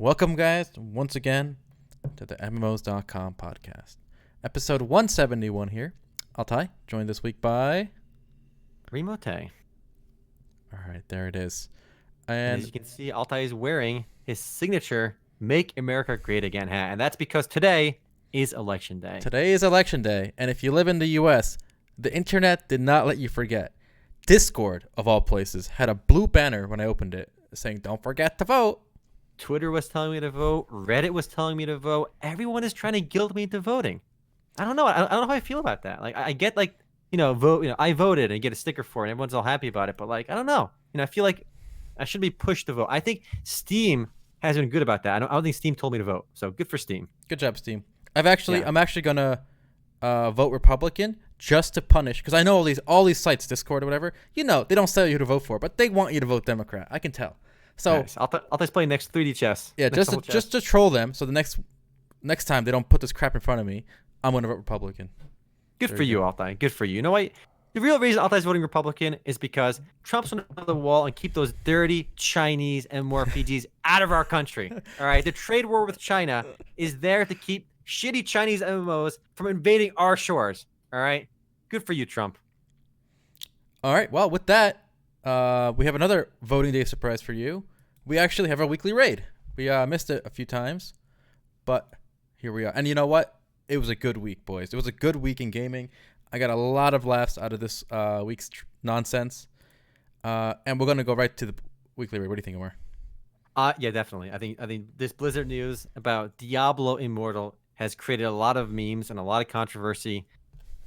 Welcome, guys, once again to the MMOs.com podcast. Episode 171 here. Altai, joined this week by... Remote. All right, there it is. And as you can see, Altai is wearing his signature Make America Great Again hat. And that's because today is Election Day. Today is Election Day. And if you live in the U.S., the internet did not let you forget. Discord, of all places, had a blue banner when I opened it saying, "Don't forget to vote." Twitter was telling me to vote. Reddit was telling me to vote. Everyone is trying to guilt me into voting. I don't know. I don't know how I feel about that. Like, I get vote. I voted and get a sticker for it. And everyone's all happy about it. But I don't know. I feel like I should be pushed to vote. I think Steam has been good about that. I don't think Steam told me to vote. So good for Steam. Good job, Steam. I'm actually gonna vote Republican just to punish, because I know all these sites, Discord or whatever. They don't tell you who to vote for, but they want you to vote Democrat. I can tell. So nice. I'll just play next 3D chess. Yeah, just to troll them. So the next time they don't put this crap in front of me, I'm gonna vote Republican. Good for you, Altai. Good for you. You know what? The real reason Altai's voting Republican is because Trump's on the wall and keep those dirty Chinese MMORPGs out of our country. All right, the trade war with China is there to keep shitty Chinese MMOs from invading our shores. All right, good for you, Trump. All right. Well, with that, we have another voting day surprise for you. We actually have our weekly raid. We missed it a few times, but here we are. And you know what? It was a good week, boys. It was a good week in gaming. I got a lot of laughs out of this week's nonsense. And we're going to go right to the weekly raid. What do you think, Omar? Yeah, definitely. I think this Blizzard news about Diablo Immortal has created a lot of memes and a lot of controversy.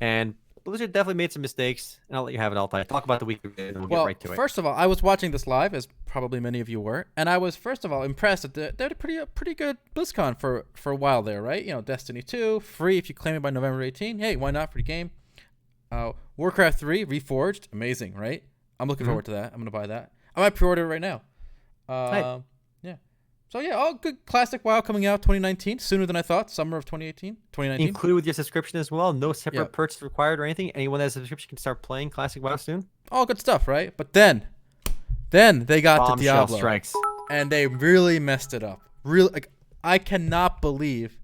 And Blizzard definitely made some mistakes, and I'll let you have it all time. Talk about the weekly raid, and we'll get right to it. First of all, I was watching this live, as probably many of you were, and I was, first of all, impressed that they had a pretty good BlizzCon for a while there, right? Destiny 2, free if you claim it by November 18. Hey, why not? Free game. Warcraft 3, Reforged, amazing, right? I'm looking forward to that. I'm going to buy that. I might pre-order it right now. Yeah. So, yeah, all good classic WoW coming out 2019, sooner than I thought, summer of 2019. Included with your subscription as well. No separate purchase required or anything. Anyone that has a subscription can start playing classic WoW soon. All good stuff, right? But then they got to Diablo. Strikes. And they really messed it up. I cannot believe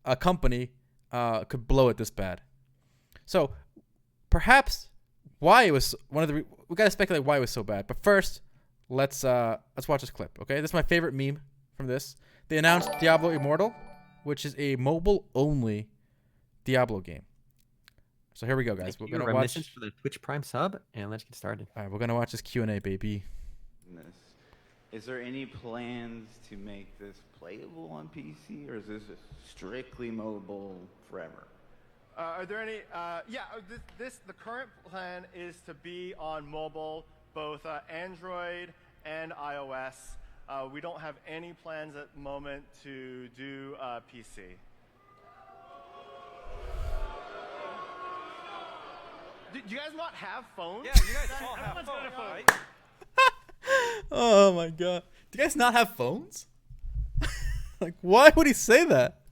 a company could blow it this bad. So, perhaps why it was we got to speculate why it was so bad. But first, let's watch this clip, okay? This is my favorite meme from this. They announced Diablo Immortal, which is a mobile-only Diablo game. So here we go, guys. We're going to watch for the Twitch Prime sub, and let's get started. All right, we're going to watch this Q&A, baby. Is there any plans to make this playable on PC, or is this strictly mobile forever? Are there any? The current plan is to be on mobile, both Android and iOS. We don't have any plans at the moment to do PC. Do you guys not have phones? Yeah, you guys all have phones, right? Oh my god. Do you guys not have phones? Why would he say that?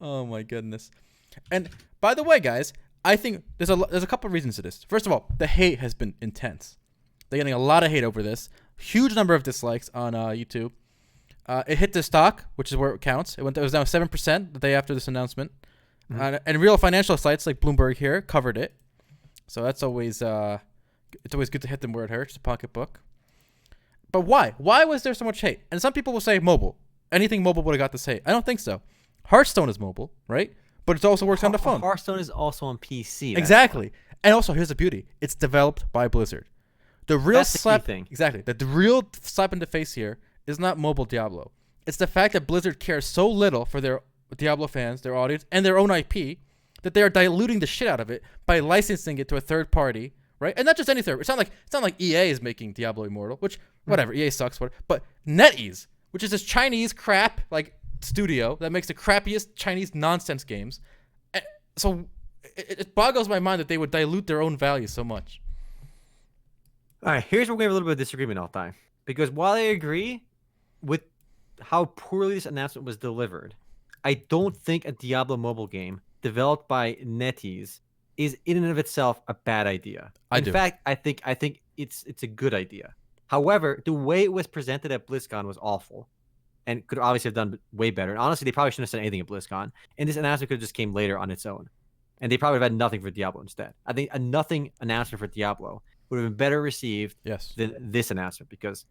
Oh my goodness. And by the way, guys, I think there's a couple of reasons to this. First of all, the hate has been intense. They're getting a lot of hate over this. Huge number of dislikes on YouTube. It hit the stock, which is where it counts. It was down 7% the day after this announcement. And real financial sites like Bloomberg here covered it. So that's always it's always good to hit them where it hurts, the pocketbook. But why? Why was there so much hate? And some people will say mobile. Anything mobile would have got this hate. I don't think so. Hearthstone is mobile, right? But it also works on the phone. Hearthstone is also on PC. Exactly. And also, here's the beauty. It's developed by Blizzard. The real thing. Exactly. The real slap in the face here is not mobile Diablo. It's the fact that Blizzard cares so little for their Diablo fans, their audience, and their own IP that they are diluting the shit out of it by licensing it to a third party, right? And not just any third. It's not like EA is making Diablo Immortal, which whatever, EA sucks, whatever. But NetEase, which is this Chinese crap studio that makes the crappiest Chinese nonsense games. So it boggles my mind that they would dilute their own value so much. All right, here's where we have a little bit of disagreement all the time. Because while I agree with how poorly this announcement was delivered, I don't think a Diablo mobile game developed by Netease is in and of itself a bad idea. In fact, I think it's a good idea. However, the way it was presented at BlizzCon was awful, and could obviously have done way better. And honestly, they probably shouldn't have said anything at BlizzCon. And this announcement could have just came later on its own, and they probably would have had nothing for Diablo instead. I think a nothing announcement for Diablo would have been better received than this announcement, because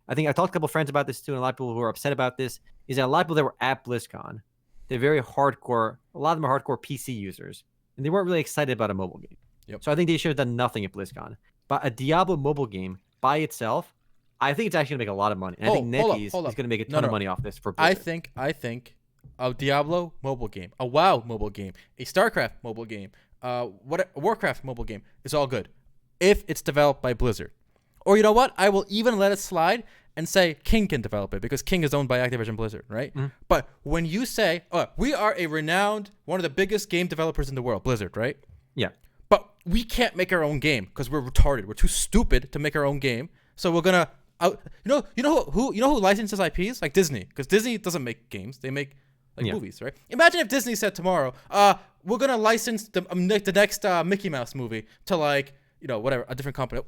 I think I talked to a couple of friends about this too, and a lot of people who are upset about this is that a lot of people that were at BlizzCon, they're very hardcore. A lot of them are hardcore PC users, and they weren't really excited about a mobile game. So I think they should have done nothing at BlizzCon. But a Diablo mobile game by itself, I think it's actually going to make a lot of money. And I think Netease is going to make a ton of money off this for Blizzard. I think a Diablo mobile game, a WoW mobile game, a StarCraft mobile game, a Warcraft mobile game is all good if it's developed by Blizzard. Or you know what? I will even let it slide and say King can develop it, because King is owned by Activision Blizzard, right? But when you say, we are a renowned, one of the biggest game developers in the world, Blizzard, right? Yeah. But we can't make our own game because we're retarded. We're too stupid to make our own game. So we're gonna you know who licenses IPs? Like Disney, because Disney doesn't make games; they make movies, right? Imagine if Disney said tomorrow, we're gonna license the next Mickey Mouse movie to whatever, a different company.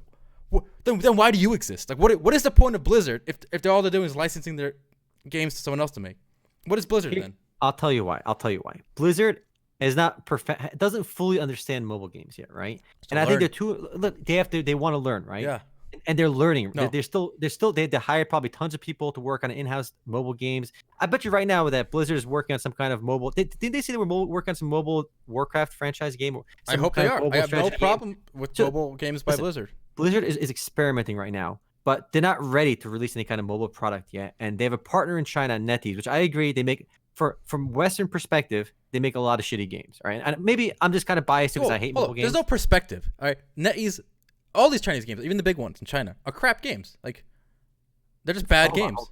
Then why do you exist? Like what is the point of Blizzard if all they're doing is licensing their games to someone else to make? What is Blizzard then? I'll tell you why. Blizzard is not perfect. Doesn't fully understand mobile games yet, right? And I think they want to learn, right? Yeah. And they're learning. No. They hired probably tons of people to work on in-house mobile games. I bet you right now that Blizzard is working on some kind of mobile. Didn't they say they were working on some mobile Warcraft franchise game? I hope they are. I have no problem with mobile games by Blizzard. Blizzard is experimenting right now, but they're not ready to release any kind of mobile product yet. And they have a partner in China, Netease, which I agree they make from Western perspective, they make a lot of shitty games, right? And maybe I'm just kind of biased because I hate mobile games. There's no perspective. All right, Netease, all these Chinese games, even the big ones in China, are crap games. Like they're just bad games.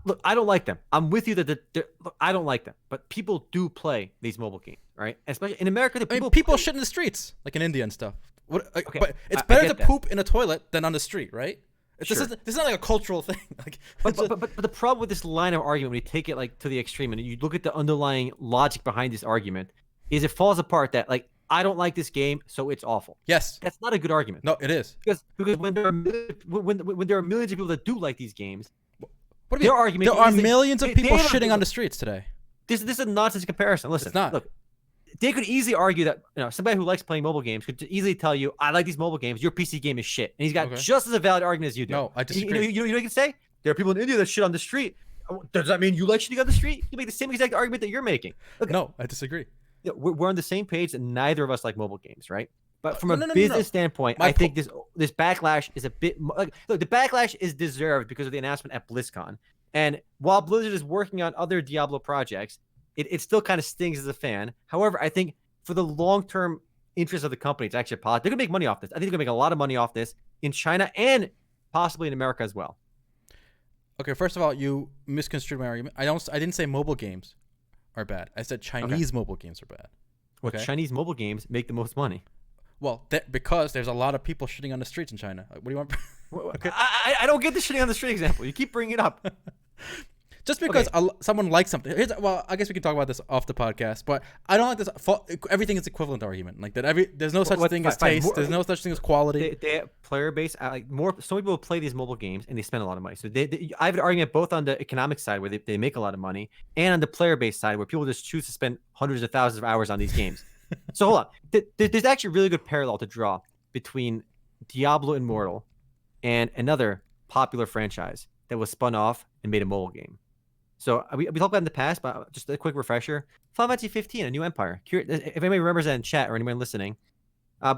Look, I don't like them. I'm with you that I don't like them, but people do play these mobile games, right? Especially in America, people shit in the streets, like in India and stuff. Okay, but it's better to poop in a toilet than on the street, right? This is not like a cultural thing. But the problem with this line of argument, when you take it to the extreme and you look at the underlying logic behind this argument, is it falls apart that I don't like this game, so it's awful. Yes, that's not a good argument. No, it is because when there are millions of people that do like these games, there are millions of people shitting on the streets today. This is a nonsense comparison. Listen, it's not. Look, they could easily argue that somebody who likes playing mobile games could easily tell you, I like these mobile games, your PC game is shit. And he's got just as a valid argument as you do. No, I disagree. You know what you can say? There are people in India that shit on the street. Does that mean you like shitting on the street? You make the same exact argument that you're making. Look, no, I disagree. We're on the same page that neither of us like mobile games, right? But from a business standpoint, I think this backlash is a bit look, the backlash is deserved because of the announcement at BlizzCon. And while Blizzard is working on other Diablo projects, it still kind of stings as a fan. However, I think for the long-term interest of the company, it's actually positive. They're going to make money off this. I think they're going to make a lot of money off this in China and possibly in America as well. Okay, first of all, you misconstrued my argument. I didn't say mobile games are bad. I said Chinese mobile games are bad. Well, Chinese mobile games make the most money. Well, because there's a lot of people shitting on the streets in China. What do you want? Okay. I don't get the shitting on the street example. You keep bringing it up. Just because someone likes something. I guess we can talk about this off the podcast, but I don't like this. Everything is equivalent argument. Like that. There's no such thing as taste. There's no such thing as quality. They have player base. So many people play these mobile games and they spend a lot of money. So I have an argument both on the economic side where they make a lot of money, and on the player base side where people just choose to spend hundreds of thousands of hours on these games. So hold on. There's actually a really good parallel to draw between Diablo Immortal and another popular franchise that was spun off and made a mobile game. So we talked about it in the past, but just a quick refresher. Final Fantasy 15, A New Empire. If anybody remembers that in chat or anyone listening,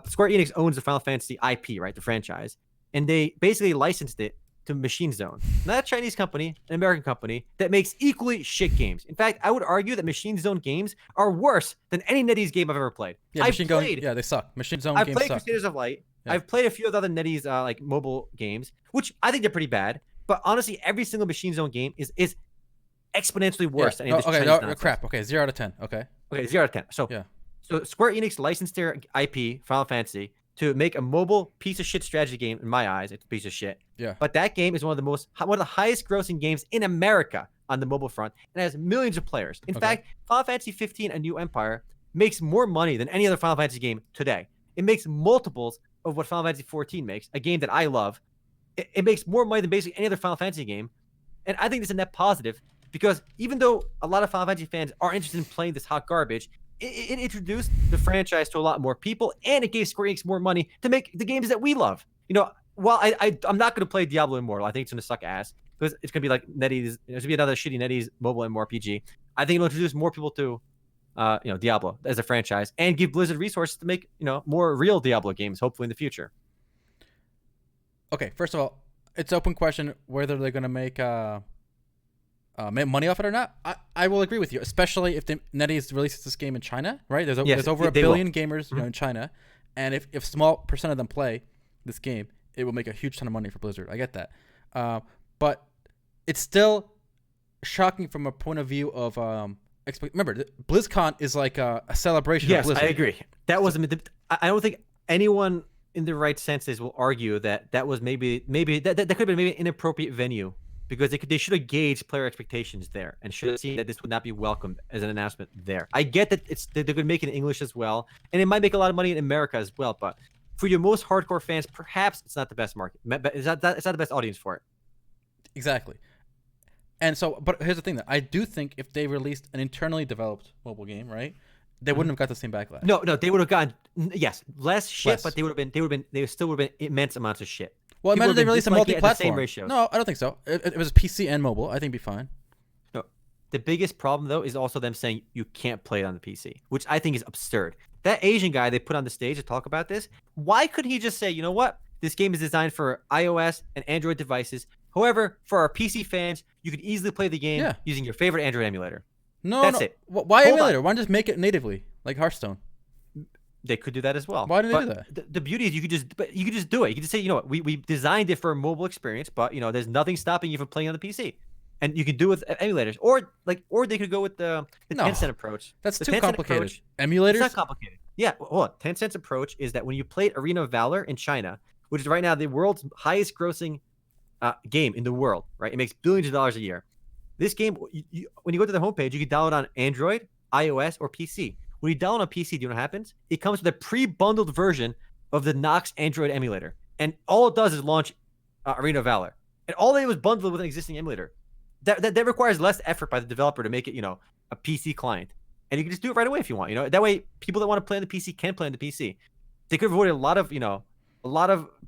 Square Enix owns the Final Fantasy IP, right, the franchise. And they basically licensed it to Machine Zone. Not a Chinese company, an American company that makes equally shit games. In fact, I would argue that Machine Zone games are worse than any Netease game I've ever played. Yeah, they suck. Machine Zone games suck. I've played Crusaders of Light. Yeah. I've played a few of the other Netease mobile games, which I think they're pretty bad. But honestly, every single Machine Zone game is exponentially worse than any of this Chinese nonsense. Crap. Okay, 0 out of 10. Okay, 0 out of 10. So Square Enix licensed their IP, Final Fantasy, to make a mobile piece of shit strategy game. In my eyes, it's a piece of shit. Yeah. But that game is one of the highest grossing games in America on the mobile front, and has millions of players. In fact, Final Fantasy 15: A New Empire makes more money than any other Final Fantasy game today. It makes multiples of what Final Fantasy 14 makes, a game that I love. it makes more money than basically any other Final Fantasy game. And I think this is a net positive because even though a lot of Final Fantasy fans are interested in playing this hot garbage, it introduced the franchise to a lot more people, and it gave Square Enix more money to make the games that we love. You know, while I'm not going to play Diablo Immortal, I think it's going to suck ass because it's going to be like Netease. There's going to be another shitty Netease mobile MMORPG. I think it'll introduce more people to, Diablo as a franchise and give Blizzard resources to make, more real Diablo games, hopefully in the future. Okay, first of all, it's open question whether they're going to make money off it or not. I will agree with you, especially if the NetEase releases this game in China, right? There's over a billion gamers in China, and if small percent of them play this game, it will make a huge ton of money for Blizzard. I get that, but it's still shocking from a point of view of remember, BlizzCon is like a celebration of Blizzard. Yes, I agree. That wasn't. I don't think anyone in their right senses will argue that was maybe that could have been maybe an inappropriate venue because they should have gauged player expectations there and should have seen that this would not be welcomed as an announcement there. I get that they're going to make it in English as well, and it might make a lot of money in America as well. But for your most hardcore fans, perhaps it's not the best market. It's not the best audience for it. Exactly. And so, but here's the thing: that I do think if they released an internally developed mobile game, right, they wouldn't have got the same backlash. No, they would have gotten less shit, but they still would have been immense amounts of shit. Well, imagine they released a multi-platform. Ratio. No, I don't think so. It was PC and mobile. I think it'd be fine. No, the biggest problem though is also them saying you can't play it on the PC, which I think is absurd. That Asian guy they put on the stage to talk about this, why couldn't he just say, you know what, this game is designed for iOS and Android devices. However, for our PC fans, you could easily play the game using your favorite Android emulator. That's it. Why emulator? Why not just make it natively, like Hearthstone? They could do that as well. Why didn't they do that? The beauty is you could just do it. You could just say, you know what, we designed it for a mobile experience, but there's nothing stopping you from playing on the PC, and you could do it with emulators, or they could go with the Tencent approach. That's too complicated. Emulators? It's not complicated. Yeah, hold on. Tencent's approach is that when you played Arena of Valor in China, which is right now the world's highest grossing game in the world, right? It makes billions of dollars a year. This game, when you go to the homepage, you can download on Android, iOS, or PC. When you download on PC, do you know what happens? It comes with a pre-bundled version of the Nox Android emulator. And all it does is launch Arena of Valor. And all they was bundled with an existing emulator. That requires less effort by the developer to make it, a PC client. And you can just do it right away if you want. That way, people that want to play on the PC can play on the PC. They could avoid a lot of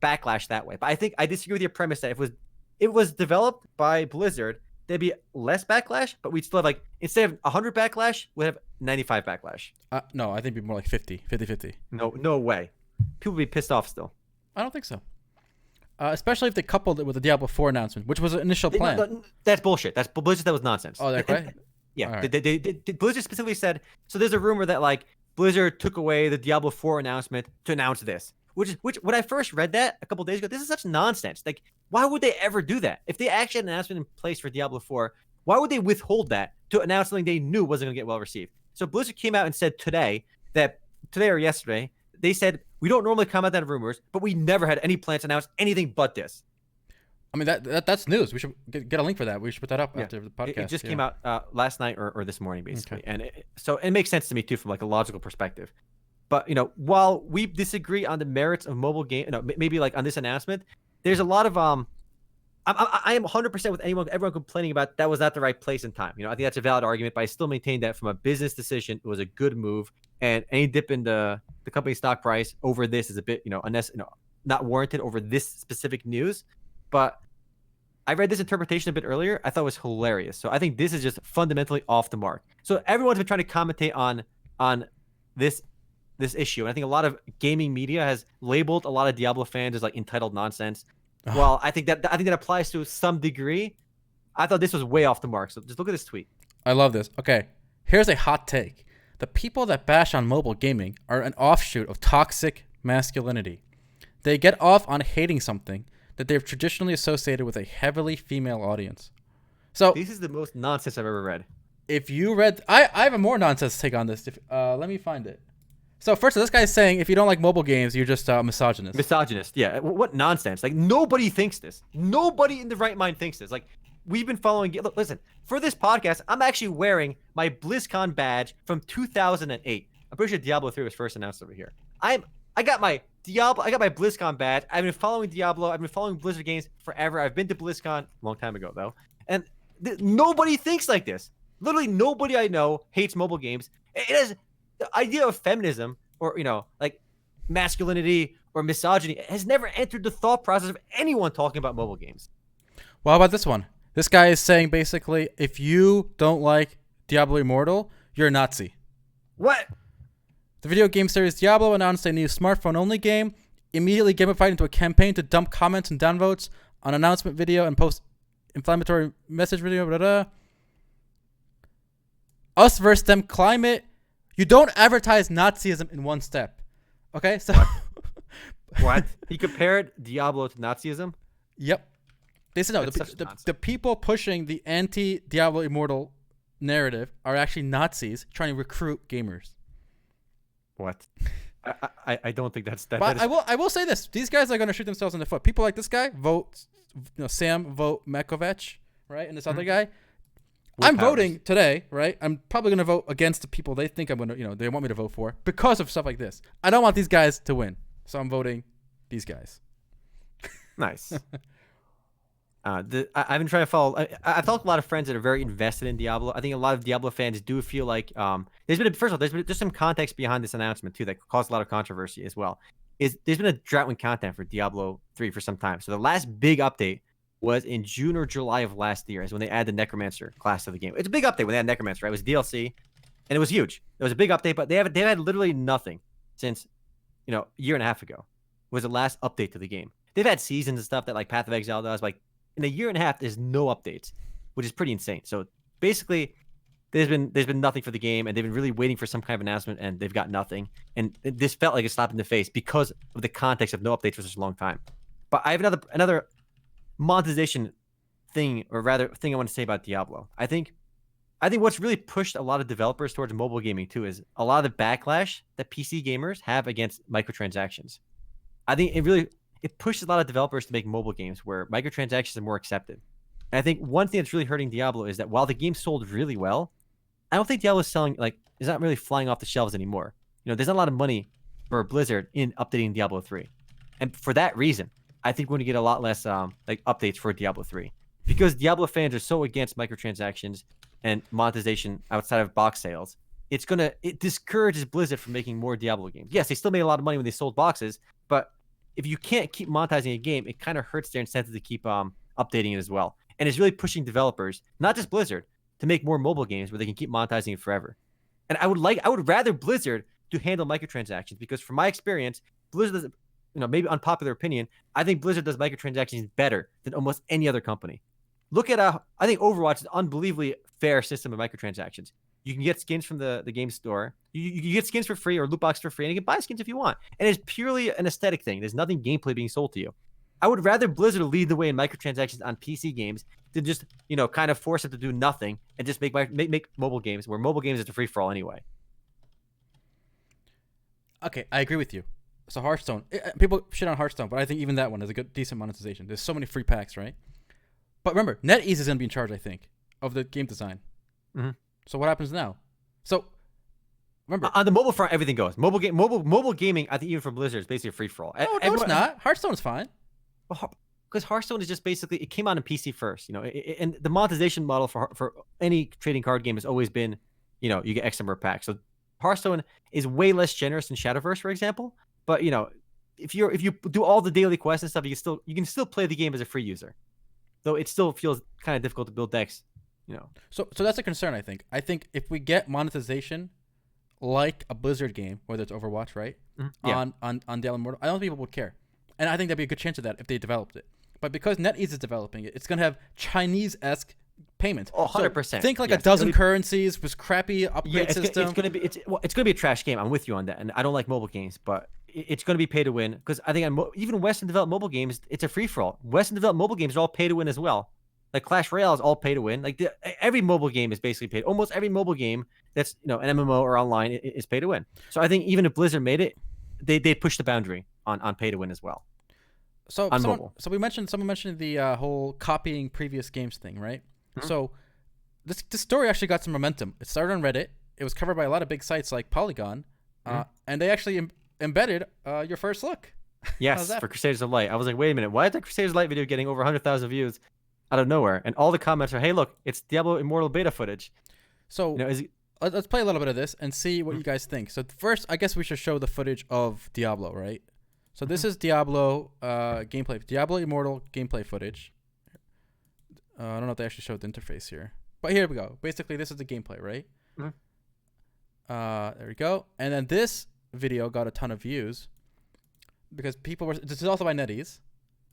backlash that way. But I disagree with your premise that if it was developed by Blizzard, there'd be less backlash, but we'd still have instead of 100 backlash, we'd have 95 backlash. No, I think it'd be more like 50-50. No way. People would be pissed off still. I don't think so. Especially if they coupled it with the Diablo 4 announcement, which was an initial plan. No, that's bullshit. That's Blizzard. That was nonsense. Oh, that's right? Yeah. Right. They Blizzard specifically said, so there's a rumor that Blizzard took away the Diablo 4 announcement to announce this. Which when I first read that a couple days ago, this is such nonsense. Why would they ever do that? If they actually had an announcement in place for Diablo 4, why would they withhold that to announce something they knew wasn't going to get well received? So Blizzard came out and said today or yesterday, they said, we don't normally comment on rumors, but we never had any plans to announce anything but this. I mean, that's news. We should get a link for that. We should put that up after the podcast. It just came out last night or this morning, basically. Okay. And so it makes sense to me, too, from a logical perspective. But, while we disagree on the merits of mobile game, maybe on this announcement, there's a lot of I am 100% with everyone complaining about that was not the right place and time. I think that's a valid argument, but I still maintain that from a business decision, it was a good move. And any dip in the company's stock price over this is a bit, not warranted over this specific news. But I read this interpretation a bit earlier. I thought it was hilarious. So I think this is just fundamentally off the mark. So everyone's been trying to commentate on this issue. And I think a lot of gaming media has labeled a lot of Diablo fans as entitled nonsense. Well, I think that applies to some degree. I thought this was way off the mark. So just look at this tweet. I love this. Okay, here's a hot take. The people that bash on mobile gaming are an offshoot of toxic masculinity. They get off on hating something that they've traditionally associated with a heavily female audience. So this is the most nonsense I've ever read. If you read, I have a more nonsense take on this. Let me find it. So first, this guy's saying if you don't like mobile games, you're just misogynist. Misogynist, yeah. What nonsense? Nobody thinks this. Nobody in the right mind thinks this. We've been following. Look, listen. For this podcast, I'm actually wearing my BlizzCon badge from 2008. I'm pretty sure Diablo 3 was first announced over here. I got my Diablo. I got my BlizzCon badge. I've been following Diablo. I've been following Blizzard games forever. I've been to BlizzCon a long time ago though, and nobody thinks like this. Literally nobody I know hates mobile games. It has the idea of feminism or like masculinity or misogyny has never entered the thought process of anyone talking about mobile games. Well, how about this one? This guy is saying basically, if you don't like Diablo Immortal, you're a Nazi. What? The video game series Diablo announced a new smartphone-only game, immediately gamified into a campaign to dump comments and downvotes on announcement video and post inflammatory message video. Blah, blah. Us versus them climate. You don't advertise Nazism in one step. Okay? So What? He compared Diablo to Nazism? Yep. They said no, That's such nonsense. the people pushing the anti-Diablo Immortal narrative are actually Nazis trying to recruit gamers. What? I don't think that's that. But that is, I will say this: these guys are going to shoot themselves in the foot. People like this guy vote, Sam vote Mekovich, right, and this other guy. I'm voting today, right? I'm probably going to vote against the people they think I'm going to, they want me to vote for because of stuff like this. I don't want these guys to win, so I'm voting these guys. Nice. I've been trying to follow. I've talked to a lot of friends that are very invested in Diablo. I think a lot of Diablo fans do feel like there's been just some context behind this announcement too that caused a lot of controversy as well. There's been a drought in content for Diablo 3 for some time. So the last big update was in June or July of last year, is when they added the Necromancer class to the game. It's a big update when they had Necromancer, right? It was DLC, and it was huge. It was a big update, but they had literally nothing since a year and a half ago. Was the last update to the game. They've had seasons and stuff that like Path of Exile does, like. In a year and a half, there's no updates, which is pretty insane. So basically, there's been nothing for the game, and they've been really waiting for some kind of announcement, and they've got nothing. And this felt like a slap in the face because of the context of no updates for such a long time. But I have another monetization thing, or rather thing I want to say about Diablo. I think what's really pushed a lot of developers towards mobile gaming too is a lot of the backlash that PC gamers have against microtransactions. I think it pushes a lot of developers to make mobile games where microtransactions are more accepted. And I think one thing that's really hurting Diablo is that while the game sold really well, I don't think Diablo is is not really flying off the shelves anymore. There's not a lot of money for Blizzard in updating Diablo 3. And for that reason, I think we're going to get a lot less updates for Diablo 3. Because Diablo fans are so against microtransactions and monetization outside of box sales, it discourages Blizzard from making more Diablo games. Yes, they still made a lot of money when they sold boxes, but if you can't keep monetizing a game, it kind of hurts their incentive to keep updating it as well. And it's really pushing developers, not just Blizzard, to make more mobile games where they can keep monetizing it forever. And I would rather Blizzard to handle microtransactions, because from my experience, Blizzard does, maybe unpopular opinion, I think Blizzard does microtransactions better than almost any other company. Look at I think Overwatch is an unbelievably fair system of microtransactions. You can get skins from the game store. You get skins for free or loot box for free, and you can buy skins if you want. And it's purely an aesthetic thing. There's nothing gameplay being sold to you. I would rather Blizzard lead the way in microtransactions on PC games than just kind of force it to do nothing and just make mobile games where mobile games is a free for all anyway. Okay, I agree with you. So Hearthstone, people shit on Hearthstone, but I think even that one has a decent monetization. There's so many free packs, right? But remember, Netease is going to be in charge, I think, of the game design. Mm-hmm. So what happens now? So remember, on the mobile front, everything goes. Mobile gaming, I think even for Blizzard, is basically a free for all. No, it's not. Hearthstone is fine. Because Hearthstone is just basically, it came out on PC first, and the monetization model for any trading card game has always been, you get X number of packs. So Hearthstone is way less generous than Shadowverse, for example. But if you do all the daily quests and stuff, you can still play the game as a free user, though it still feels kind of difficult to build decks. So that's a concern, I think. I think if we get monetization like a Blizzard game, whether it's Overwatch, right? Mm-hmm. Yeah. On Diablo Immortal, I don't think people would care. And I think there'd be a good chance of that if they developed it. But because NetEase is developing it, it's going to have Chinese-esque payments. Oh, 100%. So think like a dozen currencies with crappy upgrade system. It's going to be a trash game. I'm with you on that. And I don't like mobile games, but it's going to be pay to win. Because I think even Western developed mobile games, it's a free-for-all. Western developed mobile games are all pay to win as well. Like Clash Royale is all pay to win. Like every mobile game is basically paid. Almost every mobile game that's an MMO or online is pay to win. So I think even if Blizzard made it, they push the boundary on pay to win as well. So someone mentioned the whole copying previous games thing, right? Mm-hmm. So this story actually got some momentum. It started on Reddit. It was covered by a lot of big sites like Polygon, and they actually embedded your first look. How's Yes, that? for Crusaders of Light. I was like, wait a minute, why is the Crusaders of Light video getting over 100,000 views out of nowhere? And all the comments are, hey, look, it's Diablo Immortal beta footage. So You know, is it, let's play a little bit of this and see what you guys think. So first, I guess we should show the footage of Diablo, right? So this is Diablo gameplay, Diablo Immortal gameplay footage. I don't know if they actually showed the interface here, but here we go. Basically, this is the gameplay, right? There we go. And then this video got a ton of views because people were. This is also by Netease,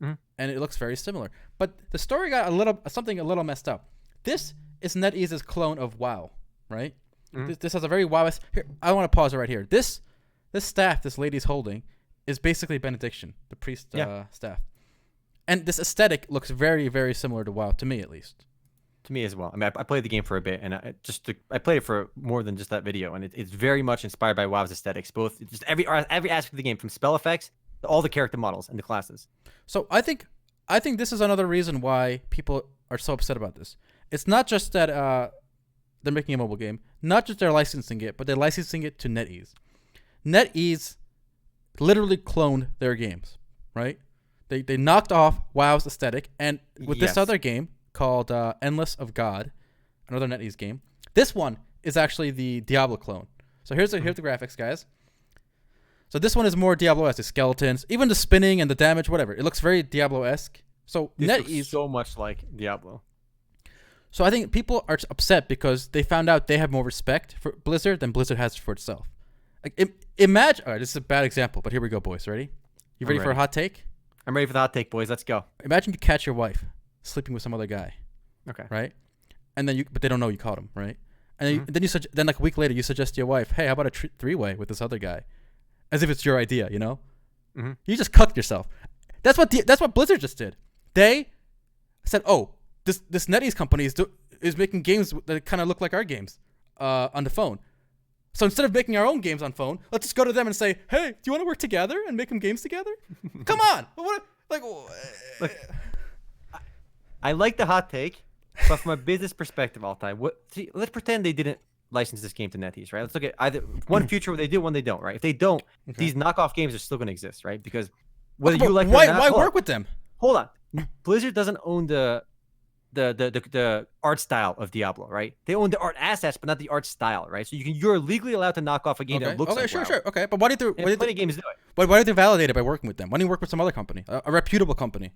and it looks very similar. But the story got something a little messed up. This is Netease's clone of WoW, right? This has a very WoW. Here, I want to pause it right here. This staff this lady's holding is basically benediction, the priest staff, and this aesthetic looks very, very similar to WoW, to me at least. to me as well. I mean, I played the game for a bit, and I played it for more than just that video, and it's very much inspired by WoW's aesthetics, both just every aspect of the game, from spell effects to all the character models and the classes. So I think this is another reason why people are so upset about this. It's not just that they're making a mobile game, not just they're licensing it, but they're licensing it to Netease. Netease literally cloned their games, right? They knocked off WoW's aesthetic, and with this other game called Endless of God, another Netease game, this one is actually the Diablo clone. So here's the graphics, guys. So this one is more Diablo-esque, the skeletons, even the spinning and the damage, whatever. It looks very Diablo-esque. So This Netease looks so much like Diablo. So I think people are upset because they found out they have more respect for Blizzard than Blizzard has for itself. Like, imagine. All right, this is a bad example, but here we go, boys. Ready? You ready for a hot take? I'm ready for the hot take, boys. Let's go. Imagine you catch your wife sleeping with some other guy, Okay. right? And then but they don't know you caught him, right? And then then like a week later, you suggest to your wife, "Hey, how about a three-way with this other guy?" As if it's your idea, you know? You just cucked yourself. That's what Blizzard just did. They said, "Oh, this Netease company is making games that kind of look like our games on the phone. So instead of making our own games on phone, let's just go to them and say, hey, do you want to work together and make them games together? Come on. Look, I like the hot take, but from a business perspective all the time, let's pretend they didn't license this game to Netease, right? Let's look at either one future where they do, one they don't, right? If they don't, these knockoff games are still going to exist, right? Because whether you like it or not, why work with them? Hold on. Blizzard doesn't own the art style of Diablo, right? They own the art assets, but not the art style, right? So you're legally allowed to knock off a game that looks like WoW. Sure. Okay, but why did plenty of games do it? Why did they validate it by working with them? Why didn't you work with some other company, a reputable company?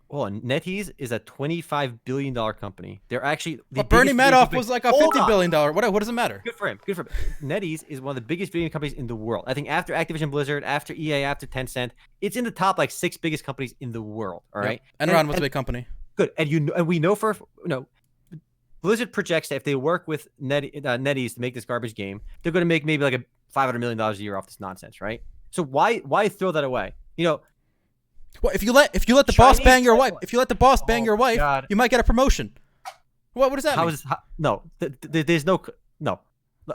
Hold on, Netease is a $25 billion company. They're actually But Bernie Madoff was like a $50 billion. What does it matter? Good for him. Good for him. Netease is one of the biggest video game companies in the world. I think after Activision Blizzard, after EA, after Tencent, it's in the top like 6 biggest companies in the world. All right. Yep. Enron was a big company. Good, and we know Blizzard projects that if they work with Netease to make this garbage game, they're going to make maybe like a $500 million a year off this nonsense, right? So why throw that away? Well, if you let the boss bang your wife, you might get a promotion. What does that mean? No, there's no.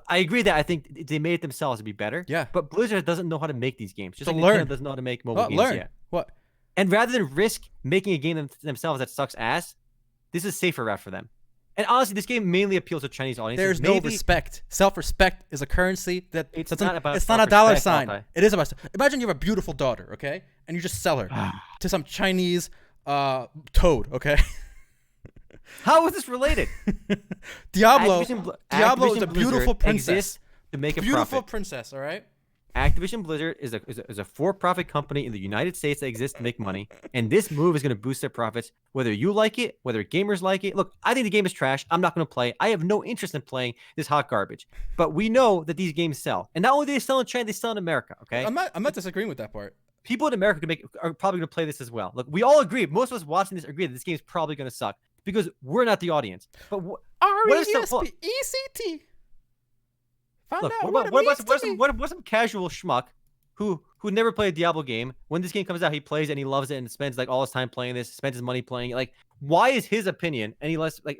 I agree that I think they made it themselves to be better. Yeah. But Blizzard doesn't know how to make these games. Just So like learn. Nintendo doesn't know how to make mobile games yet. What? And rather than risk making a game themselves that sucks ass, this is a safer route for them. And honestly, this game mainly appeals to Chinese audiences. There's no respect. Self-respect is a currency that it's not about. It's not a dollar sign. It is about. Imagine you have a beautiful daughter, okay, and you just sell her to some Chinese toad, okay. How is this related? Diablo is a beautiful princess. To make a beautiful profit. Princess, all right. Activision Blizzard is a for-profit company in the United States that exists to make money, and this move is going to boost their profits, whether you like it, whether gamers like it. Look, I think the game is trash. I'm not going to play it. I have no interest in playing this hot garbage. But we know that these games sell, and not only do they sell in China, they sell in America. Okay, I'm not disagreeing with that part. People in America are probably going to play this as well. Look, we all agree. Most of us watching this agree that this game is probably going to suck because we're not the audience. But what is the ECT? Look, what about some casual schmuck who never played a Diablo game? When this game comes out, he plays and he loves it and spends like all his time playing this, spends his money playing it. Like, why is his opinion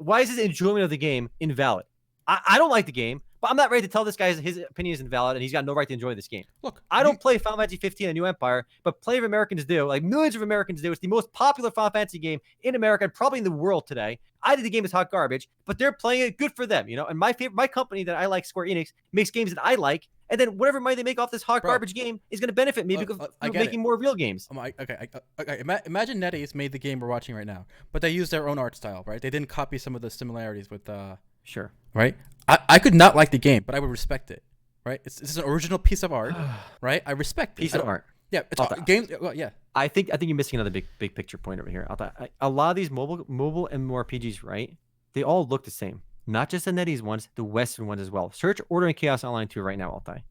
why is his enjoyment of the game invalid? I don't like the game, but I'm not ready to tell this guy his opinion is invalid and he's got no right to enjoy this game. Look, I don't play Final Fantasy 15 and New Empire, but plenty of Americans do. Like millions of Americans do. It's the most popular Final Fantasy game in America and probably in the world today. I think the game is hot garbage, but they're playing it. Good for them, And my company that I like, Square Enix, makes games that I like, and then whatever money they make off this hot Bro. garbage game is going to benefit me because I of get making more real games. Imagine Netease made the game we're watching right now, but they used their own art style, right? They didn't copy some of the similarities with Sure. right? I could not like the game, but I would respect it, right? It's an original piece of art, right? I respect it. Piece of art. Yeah, it's games. Well, yeah. I think you're missing another big picture point over here. A lot of these mobile MMORPGs, right? They all look the same. Not just the Netease ones, the Western ones as well. Search Order and Chaos Online 2 right now, Altai.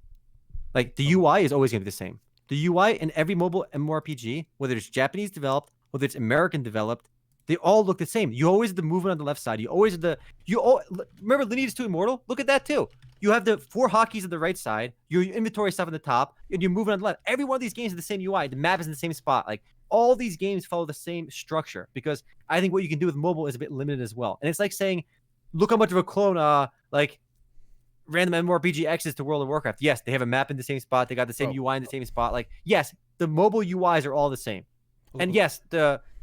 Like the UI is always going to be the same. The UI in every mobile MMORPG, whether it's Japanese developed, whether it's American developed, they all look the same. You always have the movement on the left side. Remember Lineage 2 Immortal? Look at that too. You have the 4 hotkeys on the right side, your inventory stuff on the top, and you're moving on the left. Every one of these games is the same UI. The map is in the same spot. Like all these games follow the same structure because I think what you can do with mobile is a bit limited as well. And it's like saying, look how much of a clone like random MMORPG X is to World of Warcraft. Yes, they have a map in the same spot. They got the same UI in the same spot. Like yes, the mobile UIs are all the same. And yes,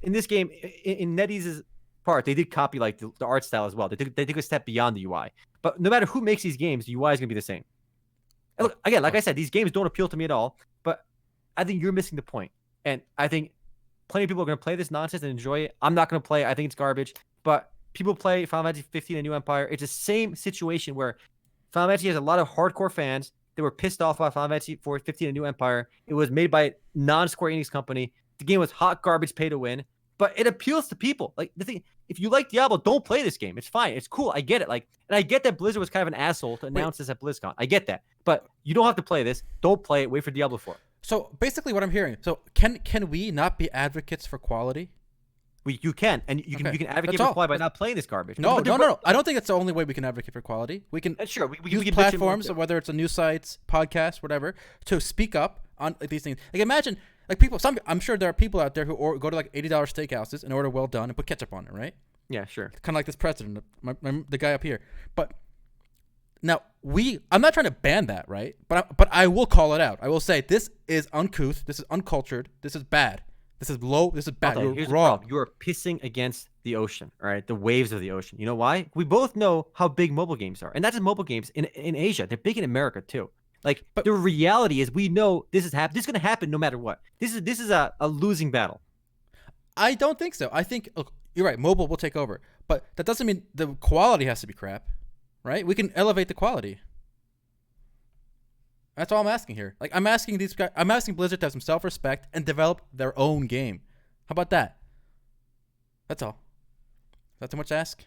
in this game, in Netease's part, they did copy like the art style as well. They took a step beyond the UI. But no matter who makes these games, the UI is gonna be the same. And look, again, like I said, these games don't appeal to me at all. But I think you're missing the point. And I think plenty of people are gonna play this nonsense and enjoy it. I'm not gonna play. I think it's garbage. But people play Final Fantasy 15 and New Empire. It's the same situation where Final Fantasy has a lot of hardcore fans. They were pissed off about Final Fantasy 15 and New Empire. It was made by a non-Square Enix company. The game was hot garbage, pay to win, but it appeals to people. Like the thing, if you like Diablo, don't play this game. It's fine. It's cool. I get it. Like, and I get that Blizzard was kind of an asshole to announce this at BlizzCon. I get that, but you don't have to play this. Don't play it. Wait for Diablo 4. So basically, what I'm hearing. So can we not be advocates for quality? You can, and you can advocate for quality by not playing this garbage. No. I don't think it's the only way we can advocate for quality. We can sure we use can platforms, whether it's a news sites, podcasts, whatever, to speak up on these things. Like imagine, like people. I'm sure there are people out there who go to like $80 steakhouses and order well done and put ketchup on it, right? Yeah, sure. Kind of like this president, the guy up here. But now I'm not trying to ban that, right? But I will call it out. I will say this is uncouth. This is uncultured. This is bad. This is low. This is bad. Here's You're wrong. You are pissing against the ocean, all right? The waves of the ocean. You know why? We both know how big mobile games are. And that's just mobile games in Asia. They're big in America too. Like, but the reality is we know this is going to happen no matter what. This is a losing battle. I don't think so. I think, look, you're right. Mobile will take over. But that doesn't mean the quality has to be crap, right? We can elevate the quality. That's all I'm asking here. Like I'm asking these guys. I'm asking Blizzard to have some self-respect and develop their own game. How about that? That's all. Is that too much to ask?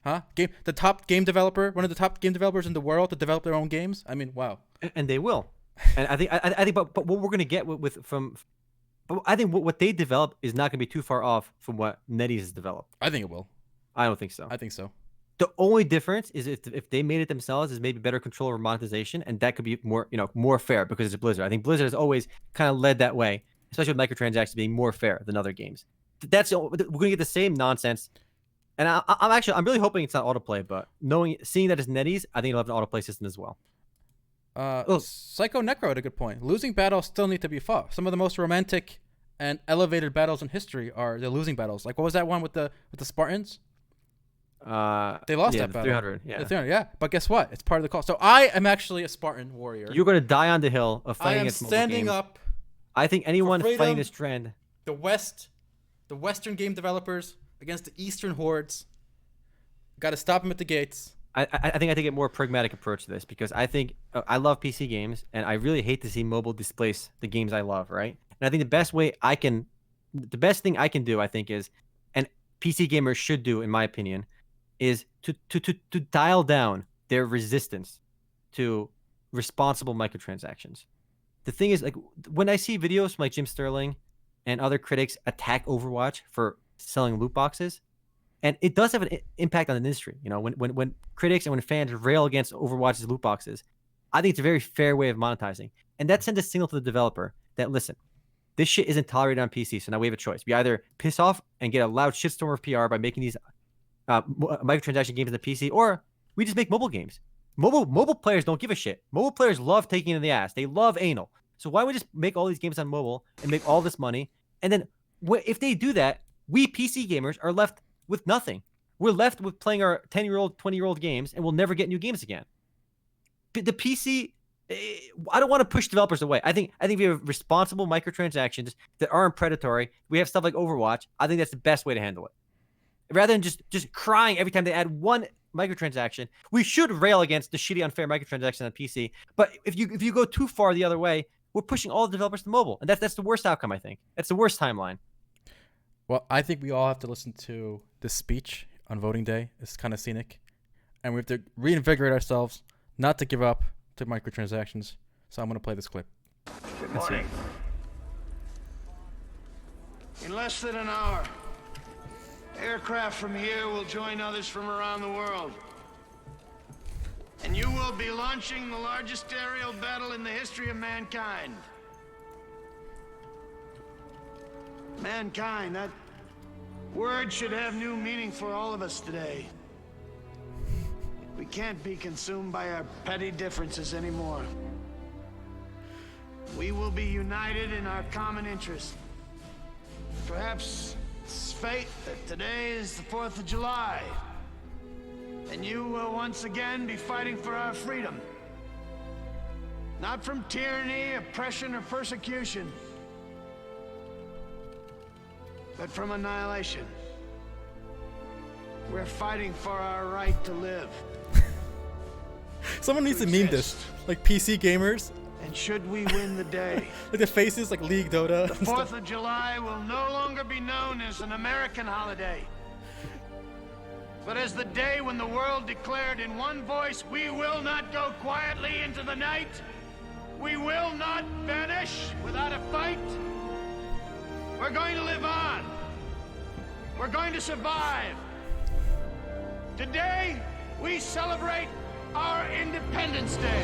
Huh? The top game developer, one of the top game developers in the world, to develop their own games. I mean, wow. And they will. And I think, but what we're gonna get but I think what they develop is not gonna be too far off from what Netease has developed. I think it will. I don't think so. I think so. The only difference is if they made it themselves is maybe better control over monetization, and that could be more fair because it's Blizzard. I think Blizzard has always kind of led that way, especially with microtransactions being more fair than other games. We're gonna get the same nonsense, and I'm really hoping it's not autoplay, but seeing that it's Netease, I think it'll have an autoplay system as well. Psycho Necro had a good point. Losing battles still need to be fought. Some of the most romantic and elevated battles in history are the losing battles. Like what was that one with the Spartans? They lost that battle. 300, yeah. The 300, yeah. But guess what? It's part of the call. So I am actually a Spartan warrior. You're going to die on the hill of fighting against mobile games. I am standing up. I think anyone freedom, fighting this trend. The Western game developers against the Eastern hordes. Got to stop them at the gates. I think I take a more pragmatic approach to this because I think I love PC games and I really hate to see mobile displace the games I love, right? And I think the best thing I can do, I think, is, and PC gamers should do, in my opinion, is to dial down their resistance to responsible microtransactions. The thing is, like, when I see videos from like Jim Sterling and other critics attack Overwatch for selling loot boxes, and it does have an impact on the industry. You know, when critics and when fans rail against Overwatch's loot boxes, I think it's a very fair way of monetizing, and that sends a signal to the developer that, listen, this shit isn't tolerated on PC, so now we have a choice. We either piss off and get a loud shitstorm of PR by making these microtransaction games in the PC, or we just make mobile games. Mobile players don't give a shit. Mobile players love taking it in the ass. They love anal. So why don't we just make all these games on mobile and make all this money? And then if they do that, we PC gamers are left with nothing. We're left with playing our 10-year-old, 20-year-old games, and we'll never get new games again. The PC I don't want to push developers away. I think we have responsible microtransactions that aren't predatory. We have stuff like Overwatch. I think that's the best way to handle it. Rather than just crying every time they add one microtransaction, we should rail against the shitty, unfair microtransactions on PC. But if you go too far the other way, we're pushing all the developers to mobile, and that's the worst outcome. I think that's the worst timeline. Well, I think we all have to listen to this speech on voting day. It's kind of scenic, and we have to reinvigorate ourselves, not to give up to microtransactions. So I'm going to play this clip. Good morning. In less than an hour, aircraft from here will join others from around the world. And you will be launching the largest aerial battle in the history of mankind. Mankind, that word should have new meaning for all of us today. We can't be consumed by our petty differences anymore. We will be united in our common interest. Perhaps it's fate that today is the 4th of July, and you will once again be fighting for our freedom. Not from tyranny, oppression, or persecution, but from annihilation. We're fighting for our right to live. Someone needs to meme this, like PC gamers, And should we win the day, like the faces, like League Dota. the 4th of July will no longer be known as an American holiday, but as the day when the world declared in one voice, we will not go quietly into the night. We will not vanish without a fight. We're going to live on. We're going to survive. Today, we celebrate our Independence Day.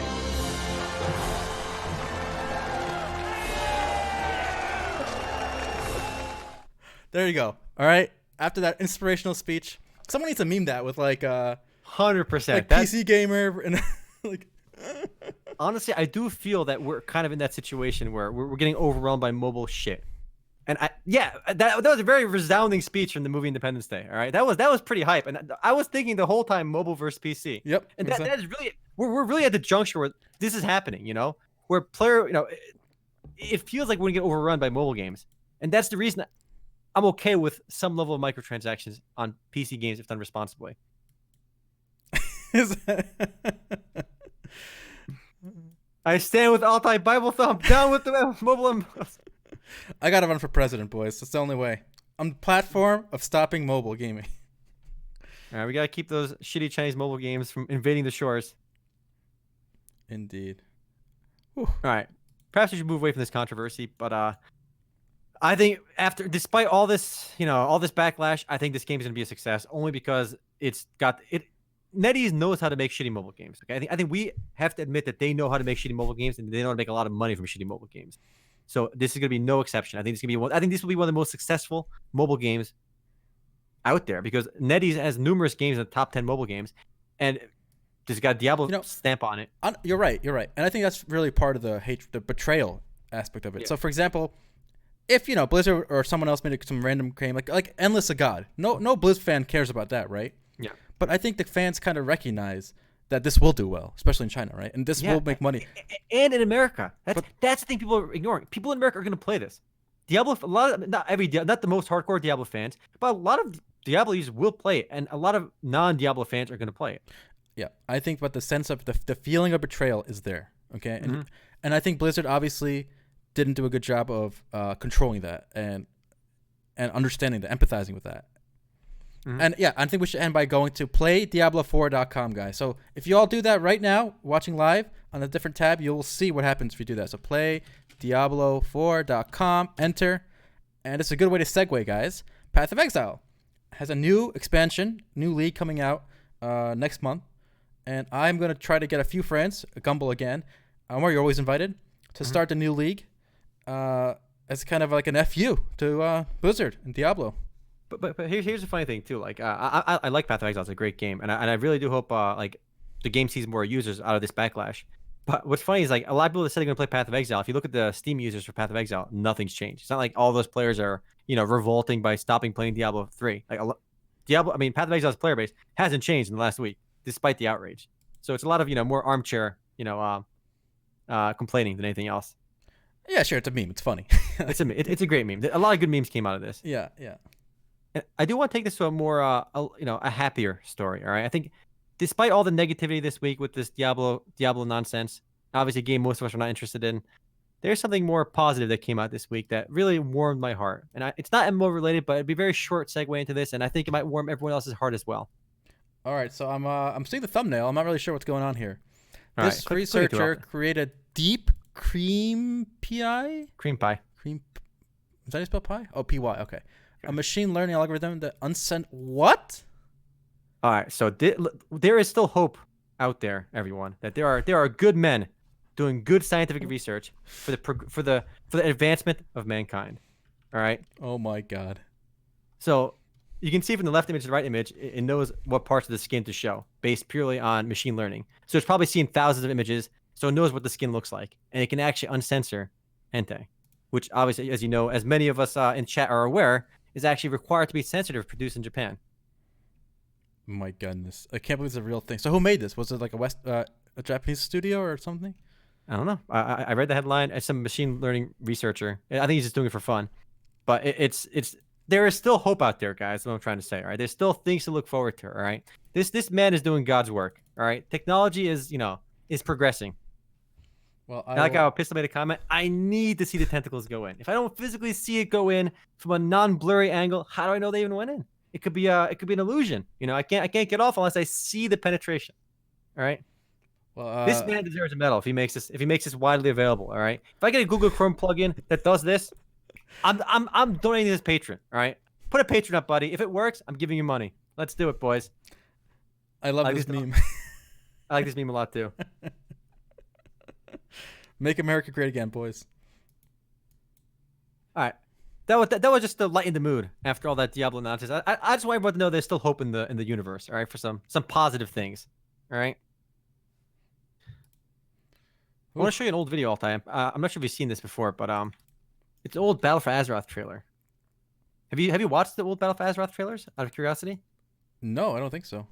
There you go. All right. After that inspirational speech, someone needs to meme that with like 100%. like PC gamer and like. Honestly, I do feel that we're kind of in that situation where we're getting overwhelmed by mobile shit. And that was a very resounding speech from the movie Independence Day. All right, that was pretty hype, and I was thinking the whole time mobile versus PC. Yep. And that is really we're really at the juncture where this is happening. You know, where it feels like we're gonna get overrun by mobile games, and that's the reason I'm okay with some level of microtransactions on PC games if done responsibly. I stand with Altai Bible Thumb, down with the mobile MMOs. I gotta run for president, boys. That's the only way. I'm the platform of stopping mobile gaming. All right, we gotta keep those shitty Chinese mobile games from invading the shores. Indeed. All right, perhaps we should move away from this controversy, but I think despite all this, all this backlash, I think this game is gonna be a success only because it's got it. NetEase knows how to make shitty mobile games. Okay, I think we have to admit that they know how to make shitty mobile games, and they know how to make a lot of money from shitty mobile games. So this is going to be no exception. I think this will be one of the most successful mobile games out there because NetEase has numerous games in the top 10 mobile games, and just got Diablo stamp on it. You're right. And I think that's really part of the betrayal aspect of it. Yeah. So, for example, if Blizzard or someone else made some random game like Endless of God, no Blizz fan cares about that, right? Yeah. But I think the fans kind of recognize that this will do well, especially in China, right? And this will make money. And in America, that's the thing people are ignoring. People in America are going to play this. Diablo, not the most hardcore Diablo fans, but a lot of Diablo users will play it, and a lot of non-Diablo fans are going to play it. Yeah, I think, but the sense of the feeling of betrayal is there, okay? And I think Blizzard obviously didn't do a good job of controlling that and understanding that, empathizing with that. And yeah, I think we should end by going to playdiablo4.com, guys. So if you all do that right now, watching live on a different tab, you will see what happens if you do that. So playdiablo4.com, enter, and it's a good way to segue, guys. Path of Exile has a new expansion, new league coming out next month, and I'm going to try to get a few friends, Gumble again, Omar, you're always invited, to start the new league as kind of like an FU to Blizzard and Diablo. But here's the funny thing too. Like I like Path of Exile. It's a great game, and I really do hope like the game sees more users out of this backlash. But what's funny is like a lot of people that said they're gonna play Path of Exile. If you look at the Steam users for Path of Exile, nothing's changed. It's not like all those players are revolting by stopping playing Diablo 3. Like Path of Exile's player base hasn't changed in the last week, despite the outrage. So it's a lot of more armchair complaining than anything else. Yeah, sure, it's a meme. It's funny. It's a great meme. A lot of good memes came out of this. Yeah, yeah. And I do want to take this to a more, a happier story. All right, I think despite all the negativity this week with this Diablo nonsense, obviously a game most of us are not interested in. There's something more positive that came out this week that really warmed my heart. And it's not MMO related, but it'd be a very short segue into this, and I think it might warm everyone else's heart as well. All right, so I'm seeing the thumbnail. I'm not really sure what's going on here. All This right, researcher created DeepCremPy. Cream pie. Is that how you spell pie? Oh, PY. Okay. A machine learning algorithm that what? All right, so there is still hope out there, everyone. That there are good men doing good scientific research for the advancement of mankind. All right. Oh my God. So you can see from the left image to the right image, it knows what parts of the skin to show based purely on machine learning. So it's probably seen thousands of images, so it knows what the skin looks like, and it can actually uncensor hentai, which obviously, as you know, as many of us in chat are aware, is actually required to be censored if produced in Japan. My goodness, I can't believe it's a real thing. So who made this? Was it like a Japanese studio or something? I don't know. I read the headline. It's some machine learning researcher. I think he's just doing it for fun, but there is still hope out there, guys. That's what I'm trying to say. All right, there's still things to look forward to. All right, this man is doing God's work. All right, technology is progressing. Well, I like how Pistol made a comment. I need to see the tentacles go in. If I don't physically see it go in from a non-blurry angle, how do I know they even went in? It could be an illusion. I can't get off unless I see the penetration. All right. Well, this man deserves a medal if he makes this widely available. All right. If I get a Google Chrome plugin that does this, I'm donating this Patreon. All right. Put a Patreon up, buddy. If it works, I'm giving you money. Let's do it, boys. I love this meme. I like this meme a lot too. Make America great again, boys. All right. That was just to lighten the mood after all that Diablo nonsense. I just want everyone to know there's still hope in the universe. All right, for some positive things. All right. I want to show you an old video all time. I'm not sure if you've seen this before, but it's an old Battle for Azeroth trailer. Have you watched the old Battle for Azeroth trailers out of curiosity? No, I don't think so.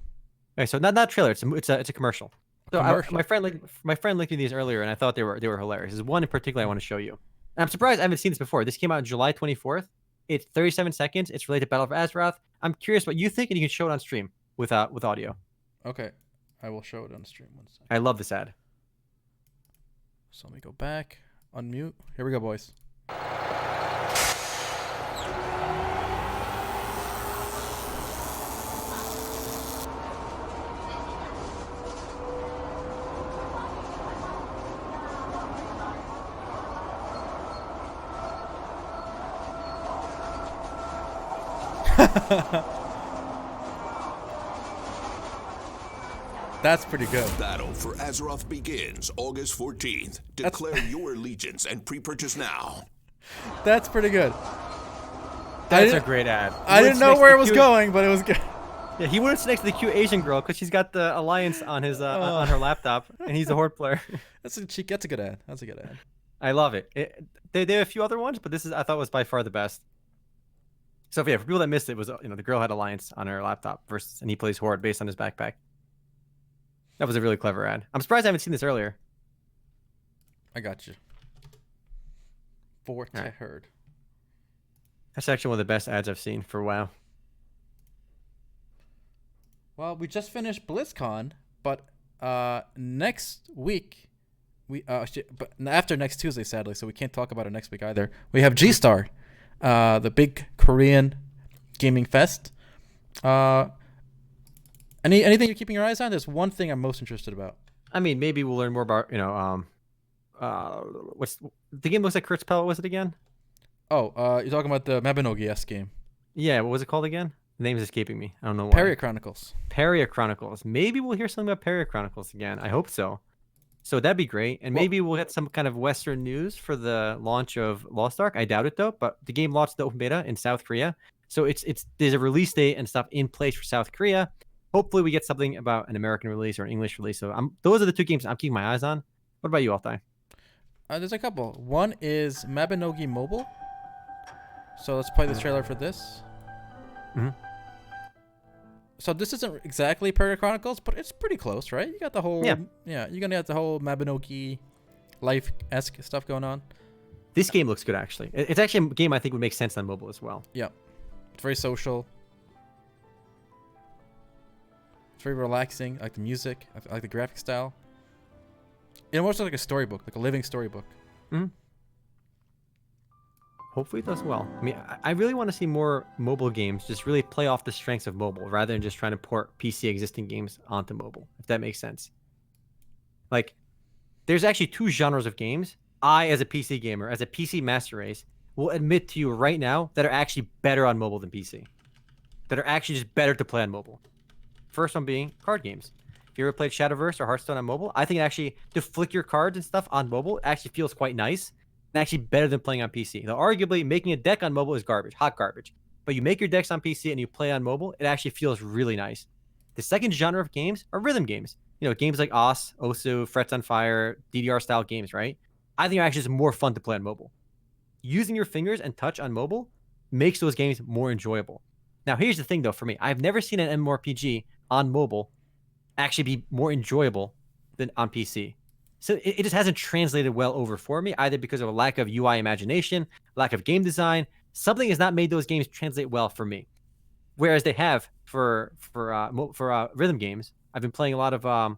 Okay, so not trailer. It's a commercial. So my friend linked me these earlier, and I thought they were hilarious. There's one in particular I want to show you. And I'm surprised I haven't seen this before. This came out on July 24th. It's 37 seconds. It's related to Battle for Azeroth. I'm curious what you think, and you can show it on stream with audio. Okay, I will show it on stream. 1 second. I love this ad. So let me go back, unmute. Here we go, boys. That's pretty good. Battle for Azeroth begins August 14th. Declare your allegiance and pre-purchase now. That's pretty good. That's a great ad. I didn't know where it was going, but it was good. Yeah, he wouldn't sit next to the cute Asian girl because she's got the Alliance on his on her laptop, and he's a Horde player. That's a good ad. That's a good ad. I love it. They have a few other ones, but I thought was by far the best. So yeah, for people that missed it, was the girl had Alliance on her laptop and he plays Horde based on his backpack. That was a really clever ad. I'm surprised I haven't seen this earlier. I got you. Fort I heard. That's actually one of the best ads I've seen for WoW. Well, we just finished BlizzCon, but next week but after next Tuesday, sadly, so we can't talk about it next week either. We have GStar, the big Korean gaming fest. Anything you're keeping your eyes on? There's one thing I'm most interested about. I mean, maybe we'll learn more about what's the game looks like. Kurt's Pellet, was it again? Oh, you're talking about the Mabinogi-esque game. Yeah, what was it called again? The name is escaping me. I don't know why. Peria Chronicles. Peria Chronicles. Maybe we'll hear something about Peria Chronicles again. I hope so. So that'd be great. And maybe we'll get some kind of Western news for the launch of Lost Ark. I doubt it though. But the game launched the open beta in South Korea, so there's a release date and stuff in place for South Korea. Hopefully we get something about an American release or an English release. So those are the two games I'm keeping my eyes on. What about you, Altai? There's a couple. One is Mabinogi Mobile. So let's play the trailer for this. Mm-hmm. So this isn't exactly Peria Chronicles, but it's pretty close, right? You got the whole you're gonna get the whole Mabinogi life-esque stuff going on. This game looks good, actually. It's actually a game I think would make sense on mobile as well. Yeah. It's very social. It's very relaxing. I like the music. I like the graphic style. It almost looks like a storybook, like a living storybook. Mm-hmm. Hopefully it does well. I mean, I really want to see more mobile games just really play off the strengths of mobile rather than just trying to port PC existing games onto mobile, if that makes sense. Like, there's actually two genres of games I, as a PC gamer, as a PC master race, will admit to you right now that are actually better on mobile than PC. That are actually just better to play on mobile. First one being card games. If you ever played Shadowverse or Hearthstone on mobile, I think actually to flick your cards and stuff on mobile actually feels quite nice and actually better than playing on PC. Though arguably making a deck on mobile is garbage, hot garbage. But you make your decks on PC and you play on mobile, it actually feels really nice. The second genre of games are rhythm games. You know, games like OS, Osu, Frets on Fire, DDR style games, right? I think are actually just more fun to play on mobile. Using your fingers and touch on mobile makes those games more enjoyable. Now, here's the thing, though, for me. I've never seen an MMORPG on mobile actually be more enjoyable than on PC. So it just hasn't translated well over for me, either because of a lack of UI imagination, lack of game design. Something has not made those games translate well for me. Whereas they have for rhythm games. I've been playing a lot of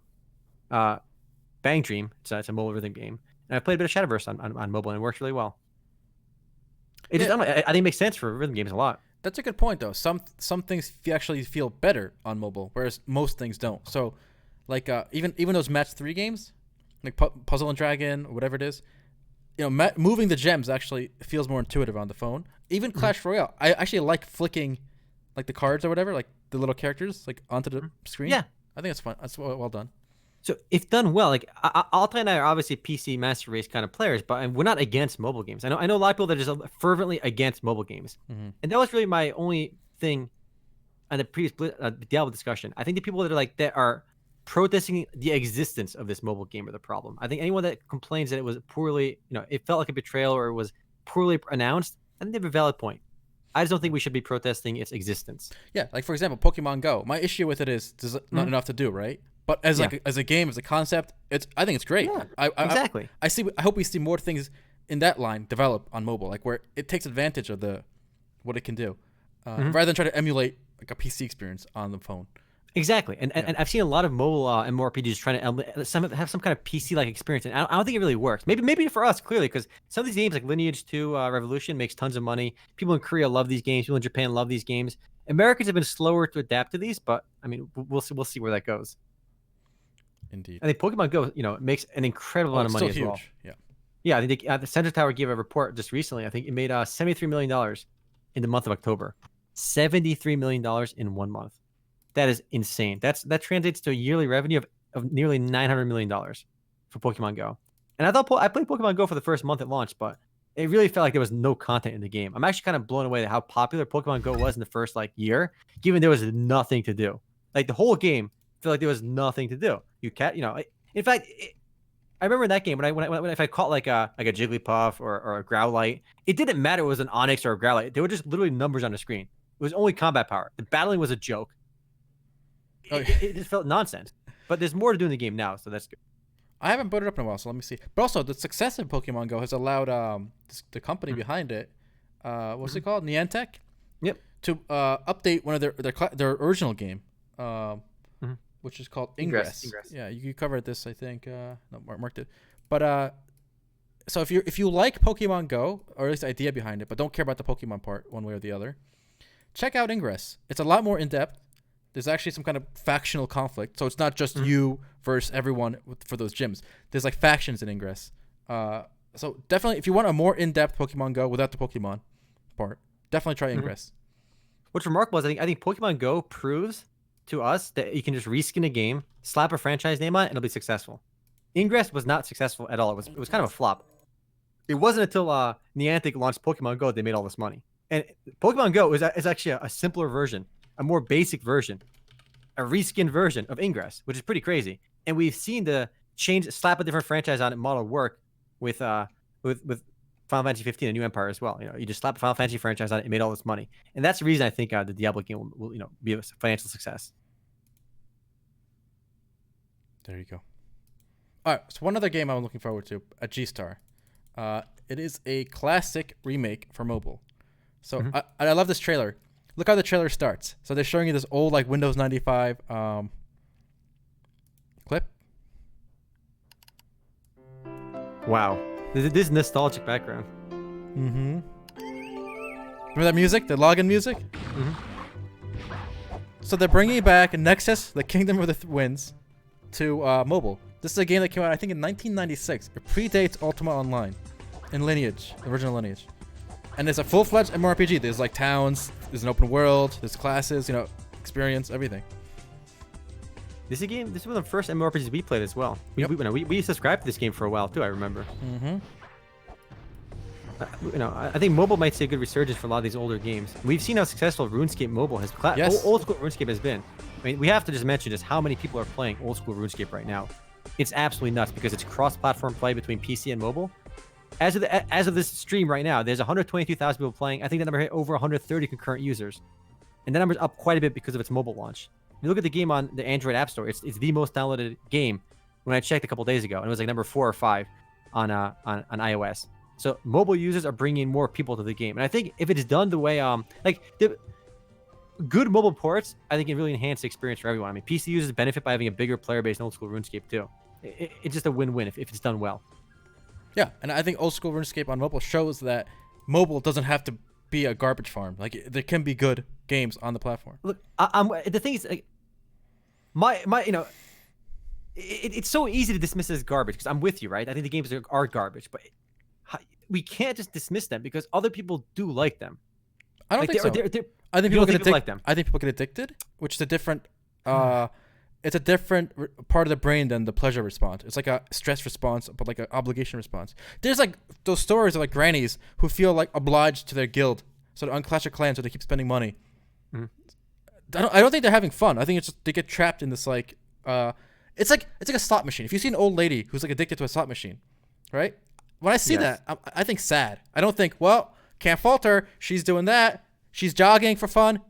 Bang Dream. It's a mobile rhythm game. And I played a bit of Shadowverse on mobile, and it works really well. I think it makes sense for rhythm games a lot. That's a good point, though. Some things actually feel better on mobile, whereas most things don't. So, like even those match 3 games, like Puzzle and Dragon or whatever it is, you know, moving the gems actually feels more intuitive on the phone. Even Clash Royale, I actually like flicking, like the cards or whatever, like the little characters, like onto the screen. Yeah, I think it's fun. That's well done. So if done well, like Altai and I are obviously PC master race kind of players, but we're not against mobile games. I know a lot of people that are just fervently against mobile games, and that was really my only thing on the previous Diablo discussion. I think the people that are protesting the existence of this mobile game are the problem. I think anyone that complains that it was poorly, it felt like a betrayal or it was poorly announced, I think they have a valid point. I just don't think we should be protesting its existence. Yeah, like for example, Pokemon Go. My issue with it is there's not enough to do, right? But as a game, as a concept, I think it's great. Yeah, exactly. I hope we see more things in that line develop on mobile, like where it takes advantage of what it can do, rather than try to emulate like a PC experience on the phone. Exactly, and I've seen a lot of mobile MMORPGs trying to have some kind of PC-like experience, and I don't think it really works. Maybe for us, clearly, because some of these games like Lineage 2 Revolution makes tons of money. People in Korea love these games. People in Japan love these games. Americans have been slower to adapt to these, but I mean, we'll see where that goes. Indeed. I think Pokemon Go, makes an incredible amount of money as well. Yeah. Yeah, I think the Sensor Tower gave a report just recently. I think it made $73 million in the month of October. $73 million in 1 month. That is insane. That translates to a yearly revenue of nearly $900 million for Pokemon Go. And I played Pokemon Go for the first month it launched, but it really felt like there was no content in the game. I'm actually kind of blown away at how popular Pokemon Go was in the first year, given there was nothing to do. Like the whole game felt like there was nothing to do. In fact, I remember in that game when if I caught like a Jigglypuff or a Growlite, it didn't matter if it was an Onix or a Growlite. They were just literally numbers on the screen. It was only combat power. The battling was a joke. It just felt nonsense. But there's more to do in the game now, so that's good. I haven't booted it up in a while, so let me see. But also, the success of Pokemon Go has allowed the company behind it, what's it called, Niantic? Yep. To update one of their original game, which is called Ingress. Yeah, you covered this, I think. No, marked it. But so if you like Pokemon Go, or at least the idea behind it, but don't care about the Pokemon part one way or the other, check out Ingress. It's a lot more in depth. There's actually some kind of factional conflict, so it's not just you versus everyone for those gyms. There's like factions in Ingress. So definitely, if you want a more in-depth Pokemon Go without the Pokemon part, definitely try Ingress. What's remarkable is I think Pokemon Go proves to us that you can just reskin a game, slap a franchise name on it, and it'll be successful. Ingress was not successful at all. It was kind of a flop. It wasn't until Niantic launched Pokemon Go that they made all this money. And Pokemon Go is actually a simpler version, a more basic version, a reskinned version of Ingress, which is pretty crazy. And we've seen the slap a different franchise on it model work with Final Fantasy 15 and New Empire as well. You just slap a Final Fantasy franchise on it and made all this money. And that's the reason I think the Diablo game will be a financial success. There you go. All right. So one other game I'm looking forward to, a GStar. It is a classic remake for mobile. So I love this trailer. Look how the trailer starts. So they're showing you this old like Windows 95 clip. Wow. This nostalgic background. Mm-hmm. Remember that music? The login music? Mm-hmm. So they're bringing back Nexus, the Kingdom of the Winds, to mobile. This is a game that came out, I think, in 1996. It predates Ultima Online in Lineage, original Lineage. And it's a full-fledged MMORPG. There's like towns, there's an open world, there's classes, you know, experience, everything. This is one of the first MMORPGs we played as well. We subscribed to this game for a while too, I remember. Mm-hmm. I think mobile might see a good resurgence for a lot of these older games. We've seen how successful RuneScape Mobile has, old school RuneScape has been. I mean, we have to just mention just how many people are playing old school RuneScape right now. It's absolutely nuts because it's cross-platform play between PC and mobile. As of this stream right now, there's 122,000 people playing. I think that number hit over 130 concurrent users, and that number's up quite a bit because of its mobile launch. If you look at the game on the Android App Store, it's the most downloaded game. When I checked a couple days ago, and it was like number 4 or 5 on iOS. So mobile users are bringing more people to the game, and I think if it is done the way the good mobile ports, I think it really enhance the experience for everyone. I mean, PC users benefit by having a bigger player base in old school RuneScape too. It's just a win-win if it's done well. Yeah, and I think old school RuneScape on mobile shows that mobile doesn't have to be a garbage farm. Like there can be good games on the platform. Look, the thing is, like, it's so easy to dismiss it as garbage because I'm with you, right? I think the games are garbage, but we can't just dismiss them because other people do like them. I don't think so. I think people like them. I think people get addicted, which is a different. It's a different part of the brain than the pleasure response. It's like a stress response, but like an obligation response. There's like those stories of like grannies who feel like obliged to their guild, so they're on Clash of Clans, so they keep spending money. Mm-hmm. I don't think they're having fun. I think it's just they get trapped in this like, it's like a slot machine. If you see an old lady who's like addicted to a slot machine, right? When I see that, I think sad. I don't think, well, can't fault her. She's doing that. She's jogging for fun.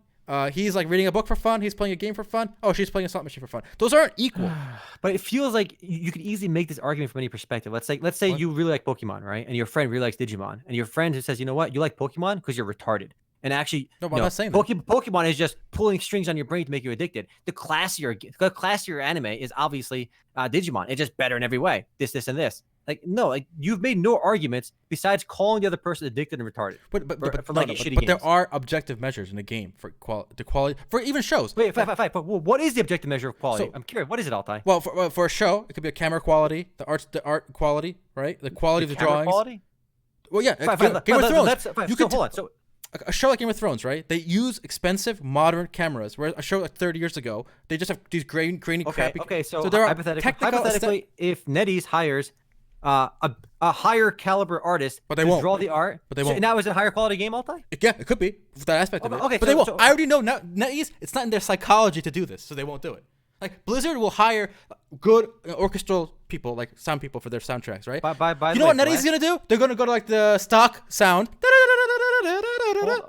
He's like reading a book for fun. He's playing a game for fun. Oh, she's playing a slot machine for fun. Those aren't equal. But it feels like you could easily make this argument from any perspective. Let's say you really like Pokemon, right? And your friend really likes Digimon. And your friend who says, you know what, you like Pokemon because you're retarded. And actually, no, I'm not saying that. Pokemon is just pulling strings on your brain to make you addicted. The classier anime is obviously Digimon. It's just better in every way. This, and this. Like, no, like you've made no arguments besides calling the other person addicted and retarded. But there are objective measures in the game for quality for even shows. Wait, fight. But what is the objective measure of quality? I'm curious. What is it, Altai? Well, for a show, it could be a camera quality, the art quality, right? The quality of the drawings. Quality? Well, yeah. Game of Thrones. Hold on. So a show like Game of Thrones, right? They use expensive modern cameras. Whereas a show like 30 years ago, they just have these grainy, crappy. Okay. So there are hypothetically, if Netease hires a higher caliber artist but they won't draw the art. But they won't. So now is it a higher quality game, Altai? Yeah, it could be for that aspect of it. Okay, but they won't. I already know now. Netease, it's not in their psychology to do this, so they won't do it. Like Blizzard will hire good orchestral people, like sound people for their soundtracks, right? You know what Netease is gonna do? They're gonna go to like the stock sound.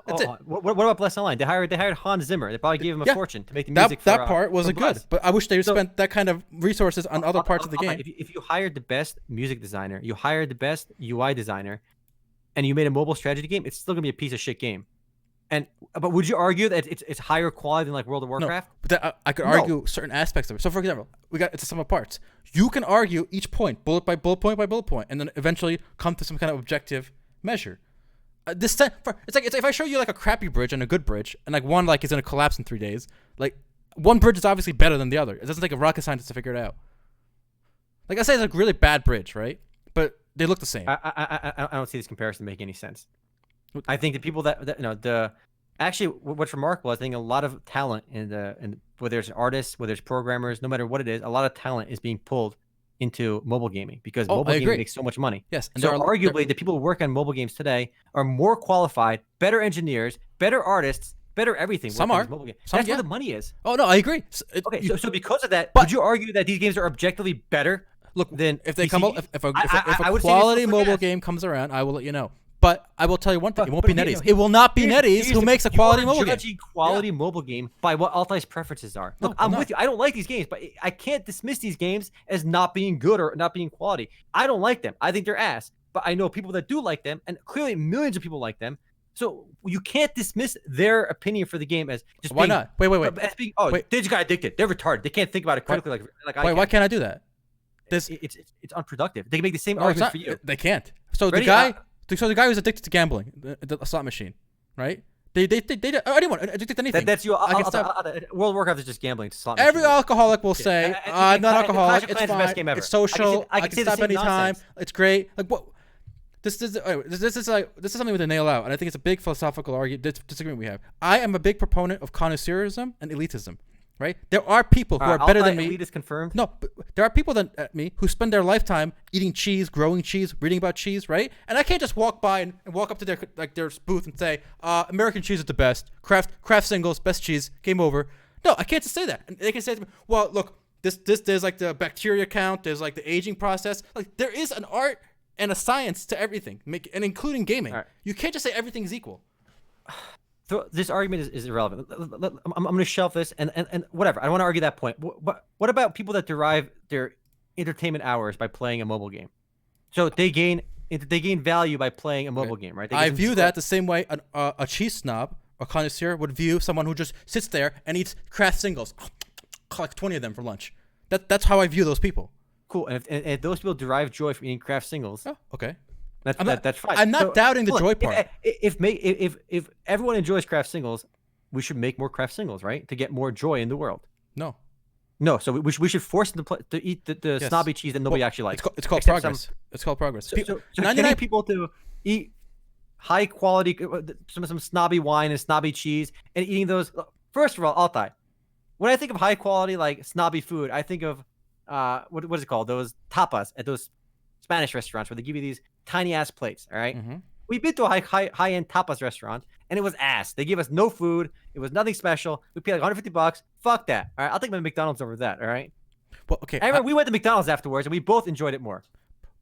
That's it. What about Bless Online? They hired Hans Zimmer. They probably gave him a fortune to make the music. That part wasn't good, but I wish they spent that kind of resources on other parts of the game. If you hired the best music designer, you hired the best UI designer, and you made a mobile strategy game, it's still gonna be a piece of shit game. But would you argue that it's higher quality than like World of Warcraft? No, but I could argue certain aspects of it. So, for example, it's a sum of parts. You can argue each point, bullet by bullet point by bullet point, and then eventually come to some kind of objective measure. It's like if I show you like a crappy bridge and a good bridge, and like one like is gonna collapse in 3 days. Like one bridge is obviously better than the other. It doesn't take a rocket scientist to figure it out. Like I say, it's a really bad bridge, right? But they look the same. I don't see this comparison making any sense. I think the people actually what's remarkable, I think a lot of talent in whether it's artists, whether it's programmers, no matter what it is, a lot of talent is being pulled into mobile gaming because mobile gaming makes so much money. Yes. And so arguably the people who work on mobile games today are more qualified, better engineers, better artists, better everything. Some are. That's where the money is. Oh no, I agree. So because of that, would you argue that these games are objectively better? Look, then if a quality mobile game comes around, I will let you know. But I will tell you one thing: it won't be But Netease. It will not be Netease who makes a quality mobile game. Judging quality mobile game by what Altai's preferences are. Look, No, I'm I'm with you. I don't like these games, but I can't dismiss these games as not being good or not being quality. I don't like them. I think they're ass. But I know people that do like them, and clearly millions of people like them. So you can't dismiss their opinion for the game as just Why being, not? Wait. As being, Wait. they just got addicted. They're retarded. They can't think about it critically like I Wait, can. why can't I do that? It's unproductive. They can make the same No, it's argument not. for you. They can't. So Ready? the guy who's addicted to gambling, the slot machine, right? They anyone addicted to anything. That's you. I can stop. World of Warcraft is just gambling. To slot Every machines. alcoholic will say, And "I'm not Clash alcoholic. of It's Clans is the fine. best game ever. It's social. I I can can say the stop same anytime. nonsense. It's great." Like what? This is something with a nail out, and I think it's a big philosophical disagreement we have. I am a big proponent of connoisseurism and elitism. Right? There are people who are better than me. Elite is confirmed. No, but there are people than me who spend their lifetime eating cheese, growing cheese, reading about cheese, right? And I can't just walk by and walk up to their booth and say, American cheese is the best. Kraft singles, best cheese, game over. No, I can't just say that. And they can say to me, well, look, there's like the bacteria count, there's like the aging process. Like there is an art and a science to everything, and including gaming. Right. You can't just say everything's equal. So this argument is irrelevant. I'm going to shelf this and whatever. I don't want to argue that point. What about people that derive their entertainment hours by playing a mobile game? So they gain value by playing a mobile game, right? I view that the same way a cheese snob or connoisseur would view someone who just sits there and eats Kraft singles, like 20 of them for lunch. That's how I view those people. Cool. And if those people derive joy from eating Kraft singles, Oh, okay. that's fine. I'm not doubting the joy part. If everyone enjoys Kraft singles, we should make more Kraft singles, right? To get more joy in the world. No. So we should force them to eat the Yes. snobby cheese that nobody actually likes. It's called Except progress. It's called progress. So getting people to eat high quality, some snobby wine and snobby cheese, and eating those. First of all, Altai, when I think of high quality like snobby food, I think of what is it called? Those tapas at those Spanish restaurants where they give you these tiny ass plates. All right. Mm-hmm. We've been to a high end tapas restaurant and it was ass. They give us no food. It was nothing special. We paid like $150. Fuck that. All right. I'll take my McDonald's over that. All right. Well, okay. I remember we went to McDonald's afterwards and we both enjoyed it more.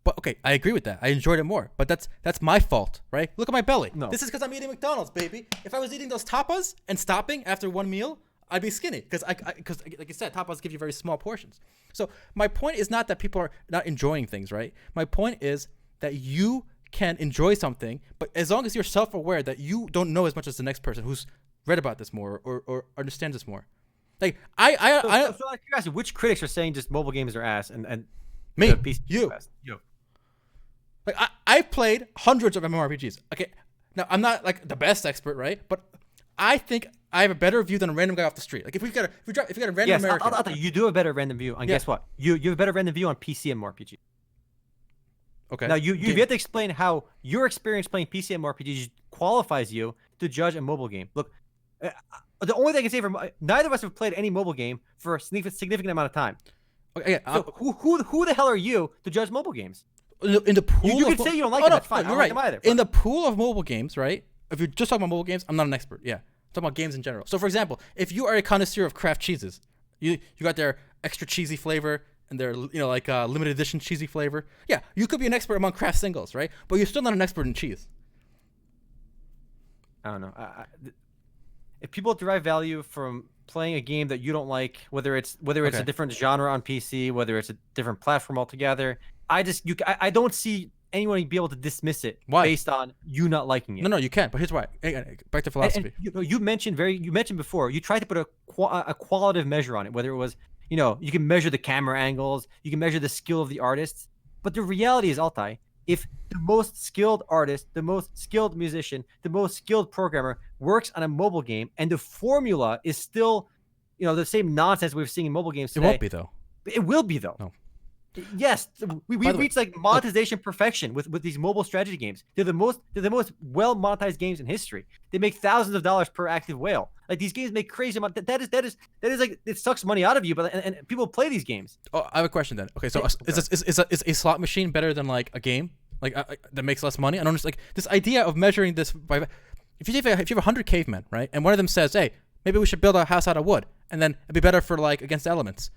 But okay, I agree with that. I enjoyed it more. But that's my fault, right? Look at my belly. No. This is because I'm eating McDonald's, baby. If I was eating those tapas and stopping after one meal, I'd be skinny because like you said, tapas give you very small portions. So my point is not that people are not enjoying things, right? My point is that you can enjoy something, but as long as you're self-aware that you don't know as much as the next person who's read about this more or understands this more. Like So out of curiosity, which critics are saying just mobile games are ass and me, PC you. are ass? You. Like I've played hundreds of MMORPGs. Okay, now I'm not like the best expert, right? But I think I have a better view than a random guy off the street. Like if you got a random Yes, American, you do have a better random view. And guess what? You have a better random view on PC MMORPG. okay. Now you have to explain how your experience playing PC MMORPGs qualifies you to judge a mobile game. Look, the only thing I can say neither of us have played any mobile game for a significant amount of time. Okay, So who the hell are you to judge mobile games? in the pool. You of can say you don't like it. That's fine. No, I you're don't right. like them either. In the pool of mobile games, right? If you're just talking about mobile games, I'm not an expert. Yeah, I'm talking about games in general. So, for example, if you are a connoisseur of Kraft cheeses, you got their extra cheesy flavor and their limited edition cheesy flavor. Yeah, you could be an expert among Kraft singles, right? But you're still not an expert in cheese. I don't know. If people derive value from playing a game that you don't like, whether it's Okay. a different genre on PC, whether it's a different platform altogether, I don't see anyone be able to dismiss it Why? based on you not liking it. No, you can't. But here's why. Back to And philosophy. you mentioned before, you tried to put a qualitative measure on it, whether it was, you can measure the camera angles, you can measure the skill of the artists, but the reality is, Altai, if the most skilled artist, the most skilled musician, the most skilled programmer works on a mobile game and the formula is still, the same nonsense we've seen in mobile games It today. won't be though. It will be though. No. Yes, we By the way, reached like monetization perfection with these mobile strategy games. They're the most well monetized games in history. They make thousands of dollars per active whale. Like these games make crazy amount. That is like it sucks money out of you. But and people play these games. Oh, I have a question then. Okay, so is a slot machine better than like a game that makes less money? I don't understand. Like this idea of measuring this by if you have 100 cavemen, right, and one of them says, "Hey, maybe we should build a house out of wood, and then it'd be better for like against the elements."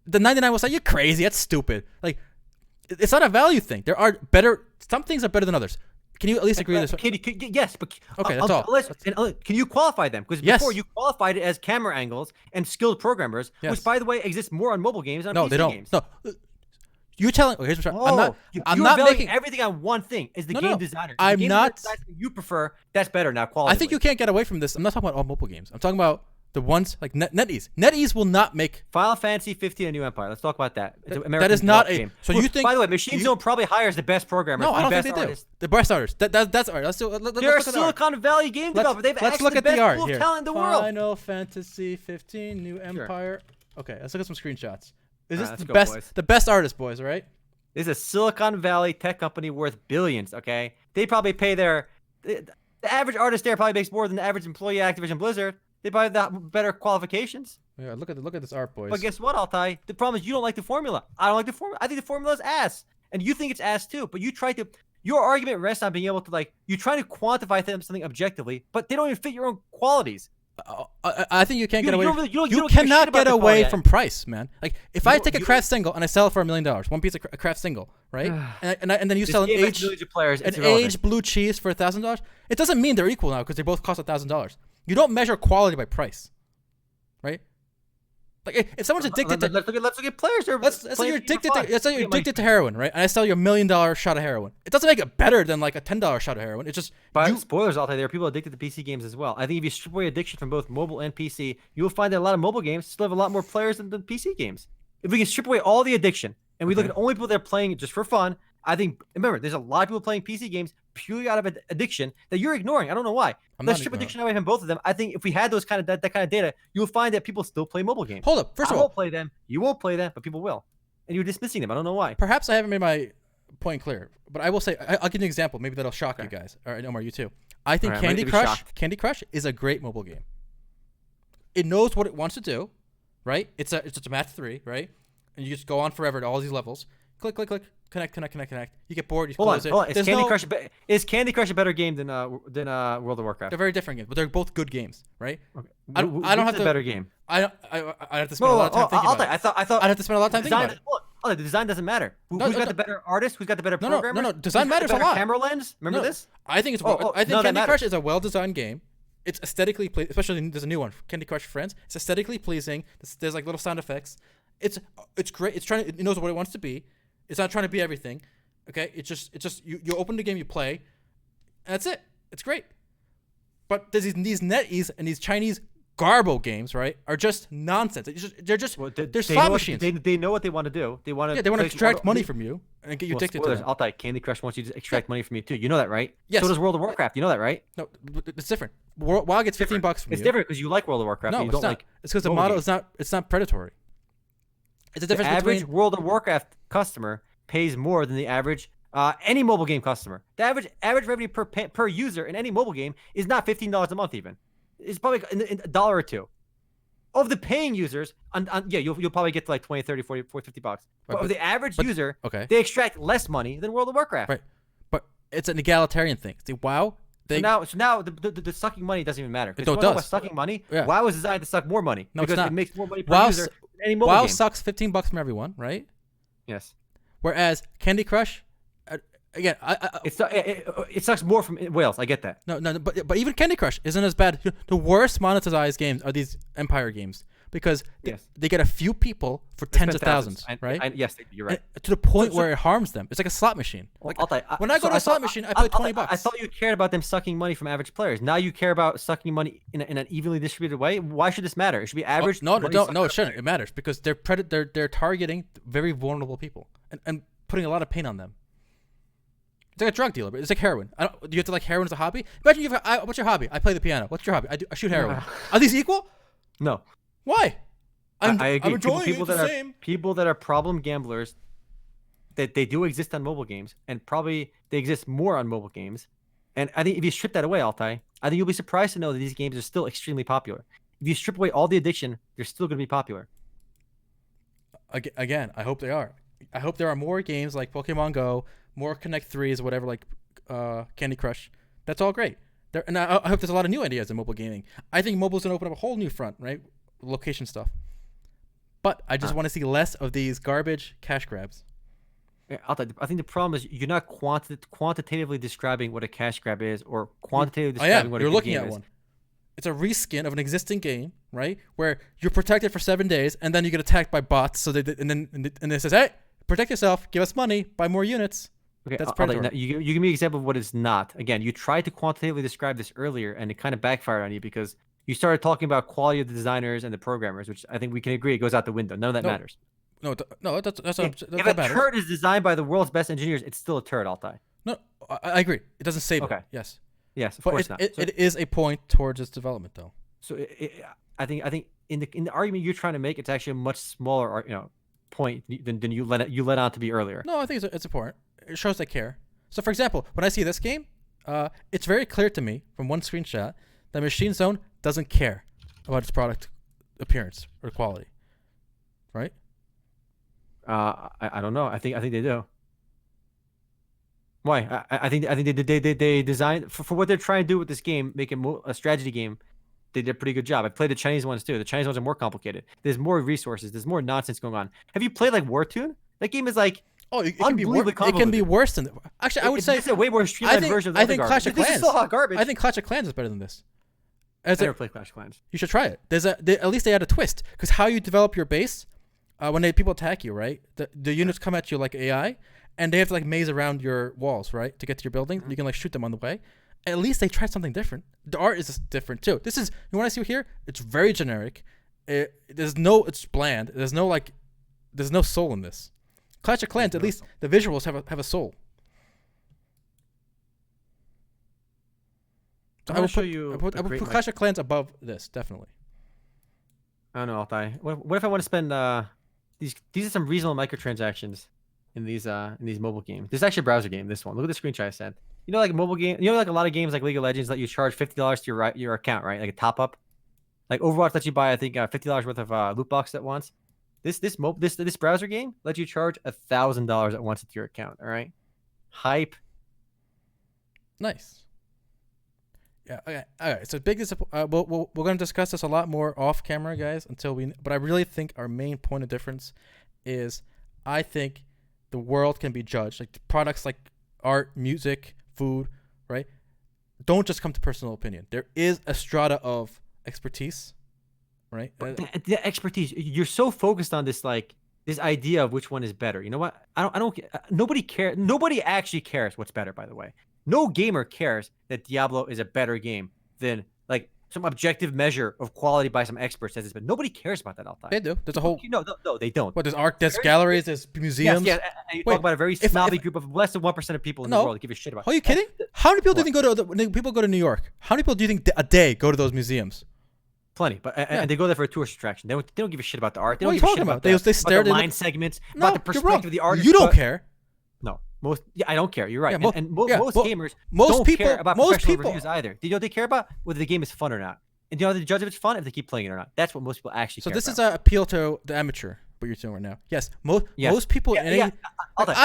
The 99 will say, "You're crazy. That's stupid." Like, it's not a value thing. Some things are better than others. Can you at least agree with this? Yes, but Okay, that's all. Can you qualify them? Because Yes. before you qualified it as camera angles and skilled programmers, Yes. which by the way exists more on mobile games than on No, PC they don't. games. No. You're telling. Okay, here's what I'm you're not valuing making everything on one thing. Is the No, game no. designer? If I'm the game not- designer decides you prefer. That's better now. Quality. I think you can't get away from this. I'm not talking about all mobile games. I'm talking about the ones like NetEase. NetEase will not make. Final Fantasy 15: A New Empire. Let's talk about that. It's an That is American not developed a. game. So you think? By the way, Machine Zone probably hires the best programmers. No, I don't the think best they do. artists. The best artists. That's all right. Let's do. Let's They're a look at the art. Silicon Valley game developer. They've Let's actually look the at the best art pool of here. talent in the world. Final Fantasy 15 New Empire. Okay, let's look at some screenshots. Is this Let's the go, best? boys. The best artist, boys. All right. This is a Silicon Valley tech company worth billions, okay? They probably pay the average artist there probably makes more than the average employee at Activision Blizzard. They probably have better qualifications. Yeah, look at this art, boys. But guess what, Altai? The problem is you don't like the formula. I don't like the formula. I think the formula is ass. And you think it's ass too, but your argument rests on being able to you try to quantify something objectively, but they don't even fit your own qualities. I think you can't get away. You don't give a shit cannot about get the away quality. from price, man. Like if I take a you- craft single and I sell it for $1 million, one piece of craft single, right? and then you This sell an game has aged millions of players. It's irrelevant. aged blue cheese for $1,000. It doesn't mean they're equal now because they both cost $1,000. You don't measure quality by price, right? Like if someone's addicted to Let's look at players. let's say you're addicted to heroin, right? And I sell you $1 million shot of heroin. It doesn't make it better than like a $10 shot of heroin. It's just But spoilers, Altai, there are people addicted to PC games as well. I think if you strip away addiction from both mobile and PC, you will find that a lot of mobile games still have a lot more players than PC games. If we can strip away all the addiction and we look at only people that are playing it just for fun, I think, remember, there's a lot of people playing PC games purely out of addiction that you're ignoring. I don't know why. Let's strip addiction away from both of them. I think if we had those that kind of data, you'll find that people still play mobile games. Hold up. First of I all, won't play them. You won't play them, but people will. And you're dismissing them. I don't know why. perhaps I haven't made my point clear, but I will say I'll give you an example. Maybe that'll shock you guys, or Omar, you too. I think All right, I'm ready to be shocked. Candy Crush is a great mobile game. It knows what it wants to do, right? It's a match 3, right? And you just go on forever to all these levels. Click, click, click. Connect. You get bored. You close it. Hold on. There's Is Candy Crush a better game than World of Warcraft? They're very different games, but they're both good games, right? Okay. I don't have a to. better game. I have to spend a lot of time thinking about it. I thought I'd have to spend a lot of time thinking about it. The design doesn't matter. No, Who's got no. the better artist? Who's got the better No, programmer? no. Design matters a lot. Camera lens. Remember No, this? I think it's. Oh, I think no, that Candy Crush matters. is a well-designed game. It's aesthetically pleasing. Especially there's a new one, Candy Crush Friends. It's aesthetically pleasing. There's like little sound effects. It's great. It knows what it wants to be. It's not trying to be everything. Okay. It's just you open the game, you play, and that's it. It's great. But there's these NetEase and these Chinese garbo games, right? Are just nonsense. They're slot machines. They know what they want to do. They want to. Extract money from you and get you addicted to them. Altai, Candy Crush wants you to extract money from you too. You know that, right? Yes. So does World of Warcraft. You know that, right? No, it's different. WoW gets $15 from you. It's different because you like World of Warcraft. No, and you it's don't not. like. It's because the mobile model games. it's not predatory. It's a The difference average between World of Warcraft customer pays more than the average any mobile game customer. The average revenue per user in any mobile game is not $15 a month even. It's probably in $1 or $2. Of the paying users, you'll probably get to like 20, 30, 40, 50 bucks. But of the average user, okay. they extract less money than World of Warcraft. Right, but it's an egalitarian thing. See, WoW. So now the sucking money doesn't even matter. It does. does. Sucking money. Yeah. WoW is designed to suck more money No, it's because not. it makes more money per WoW user than any mobile WoW game. sucks $15 from everyone, right? Yes. Whereas Candy Crush, again, It sucks more from whales. I get that. No, but even Candy Crush isn't as bad. The worst monetized games are these Empire games because they get a few people for tens of thousands, right? Yes, you're right. And to the point where it harms them. It's like a slot machine. Like, when I go to a slot machine, I pay $20. I thought you cared about them sucking money from average players. Now you care about sucking money in an evenly distributed way. Why should this matter? It should be average. No, it shouldn't. It matters because they're targeting very vulnerable people and putting a lot of pain on them. It's like a drug dealer, but it's like heroin. Do you have to like heroin as a hobby? Imagine what's your hobby? I play the piano. What's your hobby? I shoot heroin. Are these equal? No. Why? I agree. I'm enjoying people that are problem gamblers, that they do exist on mobile games, and probably they exist more on mobile games. And I think if you strip that away, Altai, I think you'll be surprised to know that these games are still extremely popular. If you strip away all the addiction, they're still going to be popular. Again, I hope they are. I hope there are more games like Pokemon Go, more Connect 3s, whatever, like Candy Crush. That's all great. And I hope there's a lot of new ideas in mobile gaming. I think mobile's going to open up a whole new front, right? Location stuff. But I just want to see less of these garbage cash grabs. I think the problem is you're not quantitatively describing what a cash grab is, or quantitatively I describing am. what You're a good looking game at is. one. It's a reskin of an existing game, right? Where you're protected for 7 days, and then you get attacked by bots. So and it says, "Hey, protect yourself. Give us money. Buy more units." Okay, That's Altai, now, predatory. you give me an example of what it's not. Again, you tried to quantitatively describe this earlier, and it kind of backfired on you because you started talking about quality of the designers and the programmers, which I think we can agree it goes out the window. None of that No, matters. No, that's If that a matters. turret is designed by the world's best engineers, it's still a turret, Altai. No, I agree. It doesn't save Okay. it. Yes, Yes, of but course not. So, it is a point towards its development, though. so I think in the argument you're trying to make, it's actually a much smaller point than you let on to be earlier. No, I think it's important. It shows they care. So, for example, when I see this game, it's very clear to me from one screenshot that Machine Zone doesn't care about its product appearance or quality, right? I don't know. I think they do. Why? I think they designed for what they're trying to do with this game, make it a strategy game. They did a pretty good job. I played the Chinese ones too. The Chinese ones are more complicated. There's more resources. There's more nonsense going on. Have you played like Wartune? That game is like It can be worse. It can be worse than. Actually, I would say it's a way more streamlined version of the I other think garbage. Clash of This is Clans. still hot garbage. I think Clash of Clans is better than this. I never played Clash of Clans. You should try it. At least they had a twist, because how you develop your base, when people attack you, right? The units come at you like AI, and they have to like maze around your walls, right, to get to your building. You can like shoot them on the way. At least they tried something different. The art is different too. This is, you want to see here? It's very generic. It's bland. There's no soul in this. Clash of Clans, at least the visuals have a soul. So I would put Clash of Clans above this, definitely. I don't know, Altai. What if I want to spend these are some reasonable microtransactions in these mobile games. This is actually a browser game, this one. Look at the screenshot I sent. You know, like a mobile game, like a lot of games like League of Legends let you charge $50 to your account, right? Like a top up. Like Overwatch lets you buy, I think, $50 worth of loot box at once. This browser game lets you charge $1,000 at once into your account. All right, hype. Nice. Yeah. Okay. All right. So we're going to discuss this a lot more off camera, guys. But I really think our main point of difference is, I think the world can be judged. Like products like art, music, food, right? Don't just come to personal opinion. There is a strata of expertise, right? The expertise. You're so focused on this idea of which one is better. You know what? I don't. Nobody cares. Nobody actually cares what's better. By the way, no gamer cares that Diablo is a better game than like some objective measure of quality by some experts says it's better. Nobody cares about that all the time. They do. There's a whole. No, they don't. What? There's art. There's galleries. There's museums. Yes, and you talk about a very snobby group of less than 1% of people in the world that give a shit about. Are you kidding? How many people do you think when people go to New York? How many people do you think a day go to those museums? Plenty, but and they go there for a tourist attraction. They don't give a shit about the art. They What don't are you give a talking shit about? about They stare about the at line segments, No, about the you're wrong. perspective of the artist. You don't care. No, I don't care. You're right. Yeah, most gamers don't care about professional reviews either. Do you know what they care about? Whether the game is fun or not. And do you know how they judge if it's fun? If they keep playing it or not. That's what most people actually care about. So this is an appeal to the amateur, what you're doing right now. Yes, most people. I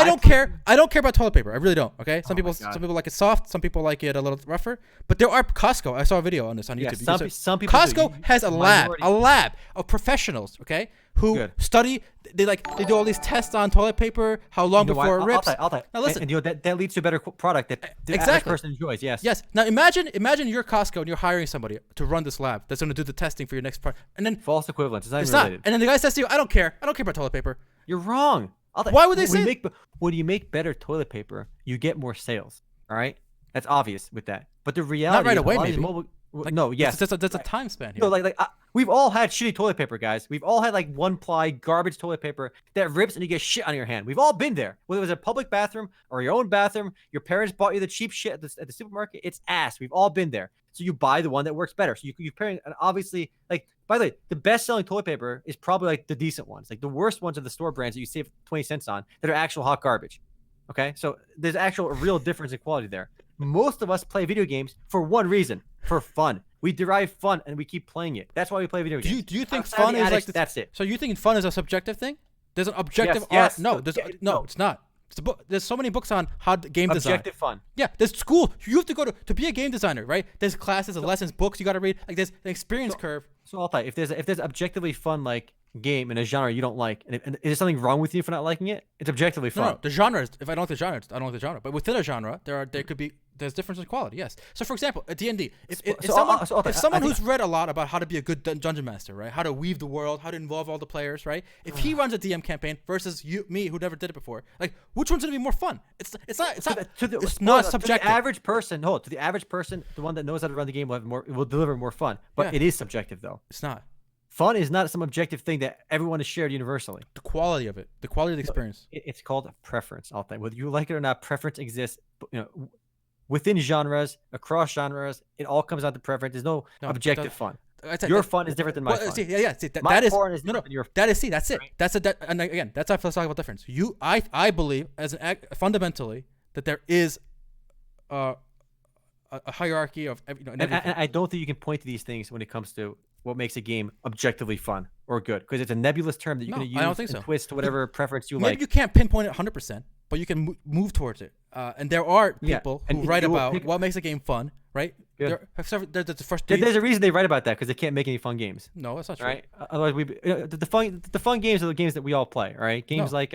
don't care. I don't care about toilet paper. I really don't. Okay. Some people like it soft. Some people like it a little rougher. But there are Costco. I saw a video on this on YouTube. Yeah, some people. Costco has a lab of professionals. Okay, who study. They do all these tests on toilet paper. How long before it rips. Now listen. And that leads to a better product that the average person enjoys. Yes. Yes. Now imagine you're Costco and you're hiring somebody to run this lab that's going to do the testing for your next part. And then false equivalence. It's not. related. And then the guy says to you, "I don't care. I don't care about toilet paper." You're wrong. Why would they say? When you make better toilet paper, you get more sales. All right, that's obvious with that. But the reality, not right is away, maybe. Yes. That's a time span here. No, we've all had shitty toilet paper, guys. We've all had like one-ply garbage toilet paper that rips and you get shit on your hand. We've all been there. Whether it was a public bathroom or your own bathroom, your parents bought you the cheap shit at the supermarket. It's ass. We've all been there. So you buy the one that works better. So you're pairing, and obviously, by the way, the best-selling toilet paper is probably like the decent ones. Like the worst ones are the store brands that you save 20 cents on that are actual hot garbage. Okay, so there's a real difference in quality there. Most of us play video games for one reason: for fun. We derive fun and we keep playing it. That's why we play video games. Do you think fun is like that's it? So you think fun is a subjective thing? There's an objective art. Yes. No, it's not. It's a book. There's so many books on how game design. Objective fun. Yeah, there's school. You have to go to be a game designer, right? There's classes, lessons, books you got to read. Like there's an experience curve. So Altai, if there's objectively fun like game in a genre you don't like, and is there something wrong with you for not liking it? It's objectively fun. No, the genre is, if I don't like the genre, I don't like the genre. But within a genre, there's difference in quality. Yes. So for example, at D&D, if someone who's read a lot about how to be a good dungeon master, right? How to weave the world, how to involve all the players, right? If he runs a DM campaign versus me who never did it before, like which one's gonna be more fun? It's not subjective. To the average person, the one that knows how to run the game will deliver more fun. But it is subjective though. It's not. Fun is not some objective thing that everyone has shared universally. The quality of it, the quality of the experience. It's called preference. I'll think whether you like it or not, preference exists. Within genres, across genres, it all comes out to preference. There's no objective fun. Your fun is different than my fun. See, my fun is different than your fun. That's it. Right? And again, that's our philosophical difference. I believe fundamentally that there is a hierarchy of and I don't think you can point to these things when it comes to what makes a game objectively fun or good, because it's a nebulous term that you're going to use and twist to whatever preference you like. Maybe you can't pinpoint it 100%, but you can move towards it. And there are people who write about what makes a game fun, right? Yeah. There's a reason they write about that, because they can't make any fun games. No, that's not true. Right? Otherwise, the fun games are the games that we all play, right? Games like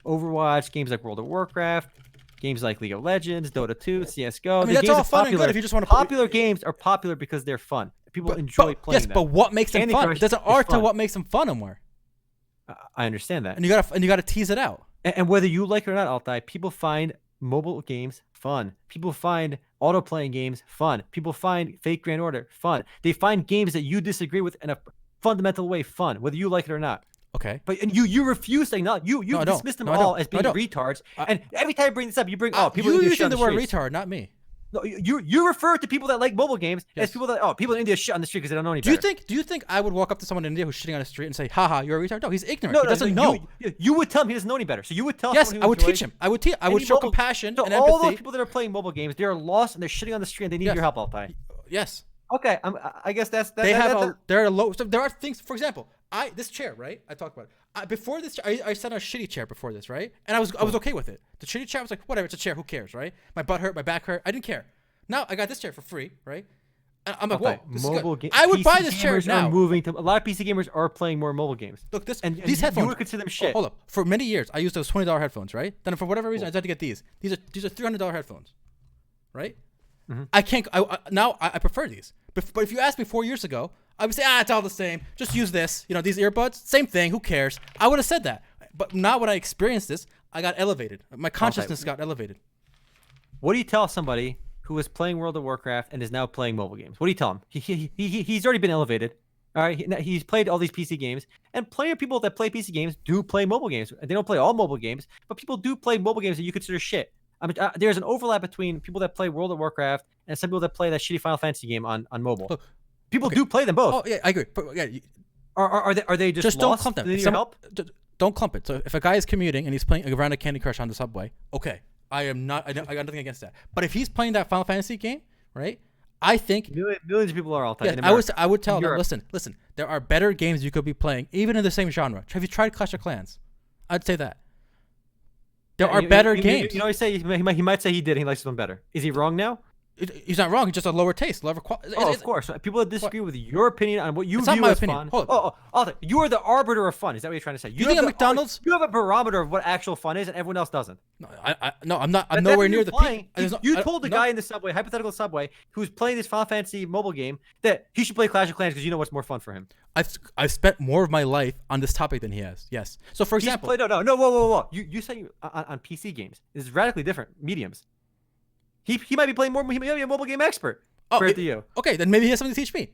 Overwatch, games like World of Warcraft, games like League of Legends, Dota 2, CS:GO. I mean, that's all fun and good if you just want to. Popular games are popular because they're fun. People enjoy playing them. Yes, but what makes them fun? There's an art to what makes them fun, Omar. I understand that. And you gotta tease it out. And whether you like it or not, Altai, people find mobile games fun. People find auto-playing games fun. People find Fate Grand Order fun. They find games that you disagree with in a fundamental way fun, whether you like it or not. Okay. But you refuse saying no. You dismiss them all as being retards. And every time you bring this up, you bring people you India using the word streets. retard, not me. No, you refer to people that like mobile games as people that people in India shit on the street because they don't know any better. Do you think I would walk up to someone in India who's shitting on the street and say, haha, you're a retard? No, he's ignorant. He doesn't know. You would tell him he doesn't know any better. So you would tell Yes, I would teach him. I would show compassion and empathy. All those people that are playing mobile games, they're lost and they're shitting on the street and they need your help, Altai. Yes. Okay, I guess that's that. There are things. For example, this chair, right? I talked about it. Before this, I sat on a shitty chair before this, right? And I was okay with it. The shitty chair, I was like, whatever, it's a chair. Who cares, right? My butt hurt, my back hurt. I didn't care. Now I got this chair for free, right? And I'm like, whoa, this is good. I would buy this chair now. A lot of PC gamers are playing more mobile games. Look, these headphones. You would consider them shit. Hold up. For many years, I used those $20 headphones, right? Then for whatever reason, I decided to get these. These are $300 headphones, right? Mm-hmm. I prefer these. But if you asked me 4 years ago, I would say, it's all the same. Just use this. These earbuds, same thing. Who cares? I would have said that. But now when I experienced this, I got elevated. My consciousness got elevated. What do you tell somebody who was playing World of Warcraft and is now playing mobile games? What do you tell him? He's already been elevated. All right, he's played all these PC games, and plenty of people that play PC games do play mobile games. They don't play all mobile games, but people do play mobile games that you consider shit. I mean, there's an overlap between people that play World of Warcraft and some people that play that shitty Final Fantasy game on mobile. Look, people do play them both. Oh yeah, I agree. But, yeah, are they just don't lost? clump them. Do they need your help? Don't clump it. So if a guy is commuting and he's playing around a Candy Crush on the subway, okay, I got nothing against that. But if he's playing that Final Fantasy game, right? I think millions of people are all time. Yes, I would tell them, listen. There are better games you could be playing, even in the same genre. Have you tried Clash of Clans? I'd say that. There are better games. He might say he did. He likes them better. Is he wrong now? He's not wrong. He's just a lower taste, lower quality. Of course. People that disagree with your opinion on what you view as fun. You are the arbiter of fun. Is that what you're trying to say? You think at McDonald's? You have a barometer of what actual fun is, and everyone else doesn't. No, I'm not. I'm nowhere near the peak. You told the guy in the subway, hypothetical subway, who's playing this Final Fantasy mobile game, that he should play Clash of Clans because you know what's more fun for him. I've spent more of my life on this topic than he has. Yes. So for example, whoa. You say on PC games. This is radically different mediums. He might be playing more. He might be a mobile game expert compared to you. Okay, then maybe he has something to teach me.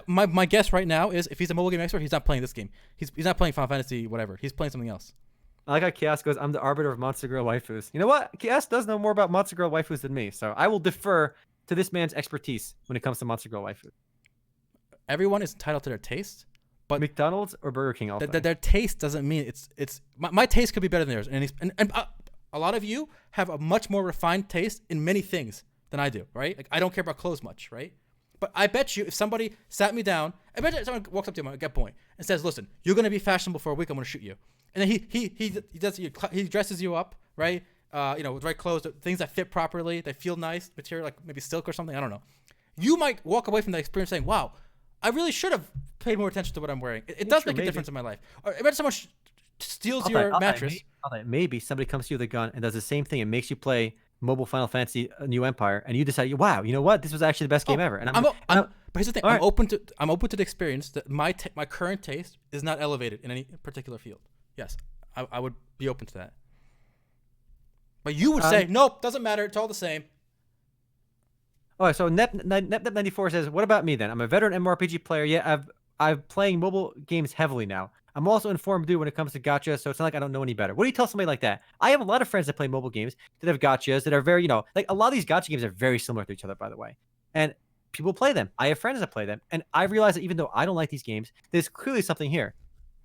My guess right now is if he's a mobile game expert, he's not playing this game. He's not playing Final Fantasy, whatever. He's playing something else. I like how Chaos goes, I'm the arbiter of Monster Girl waifus. You know what? Chaos does know more about Monster Girl waifus than me, so I will defer to this man's expertise when it comes to Monster Girl waifus. Everyone is entitled to their taste, but McDonald's or Burger King, their taste doesn't mean it's my taste could be better than theirs, and a lot of you have a much more refined taste in many things than I do, right? Like I don't care about clothes much, right? But I bet you if somebody sat me down, I bet you someone walks up to me at that point and says, "Listen, you're gonna be fashionable for a week. I'm gonna shoot you." And then he dresses you up, right? With right clothes, things that fit properly, they feel nice, material like maybe silk or something. I don't know. You might walk away from that experience saying, "Wow, I really should have paid more attention to what I'm wearing. It does make a difference in my life. Or imagine someone steals your mattress. Maybe somebody comes to you with a gun and does the same thing and makes you play mobile Final Fantasy New Empire, and you decide, wow, you know what? This was actually the best game ever. And but here's the thing: right. I'm open to the experience that my current taste is not elevated in any particular field. Yes, I would be open to that. But you would say, nope, doesn't matter. It's all the same. All right, so Nep94 says, what about me then? I'm a veteran MMORPG player, yet I'm playing mobile games heavily now. I'm also informed dude when it comes to gotcha, so it's not like I don't know any better. What do you tell somebody like that? I have a lot of friends that play mobile games that have gotchas that are very, like a lot of these gotcha games are very similar to each other, by the way. And people play them. I have friends that play them. And I realize that even though I don't like these games, there's clearly something here.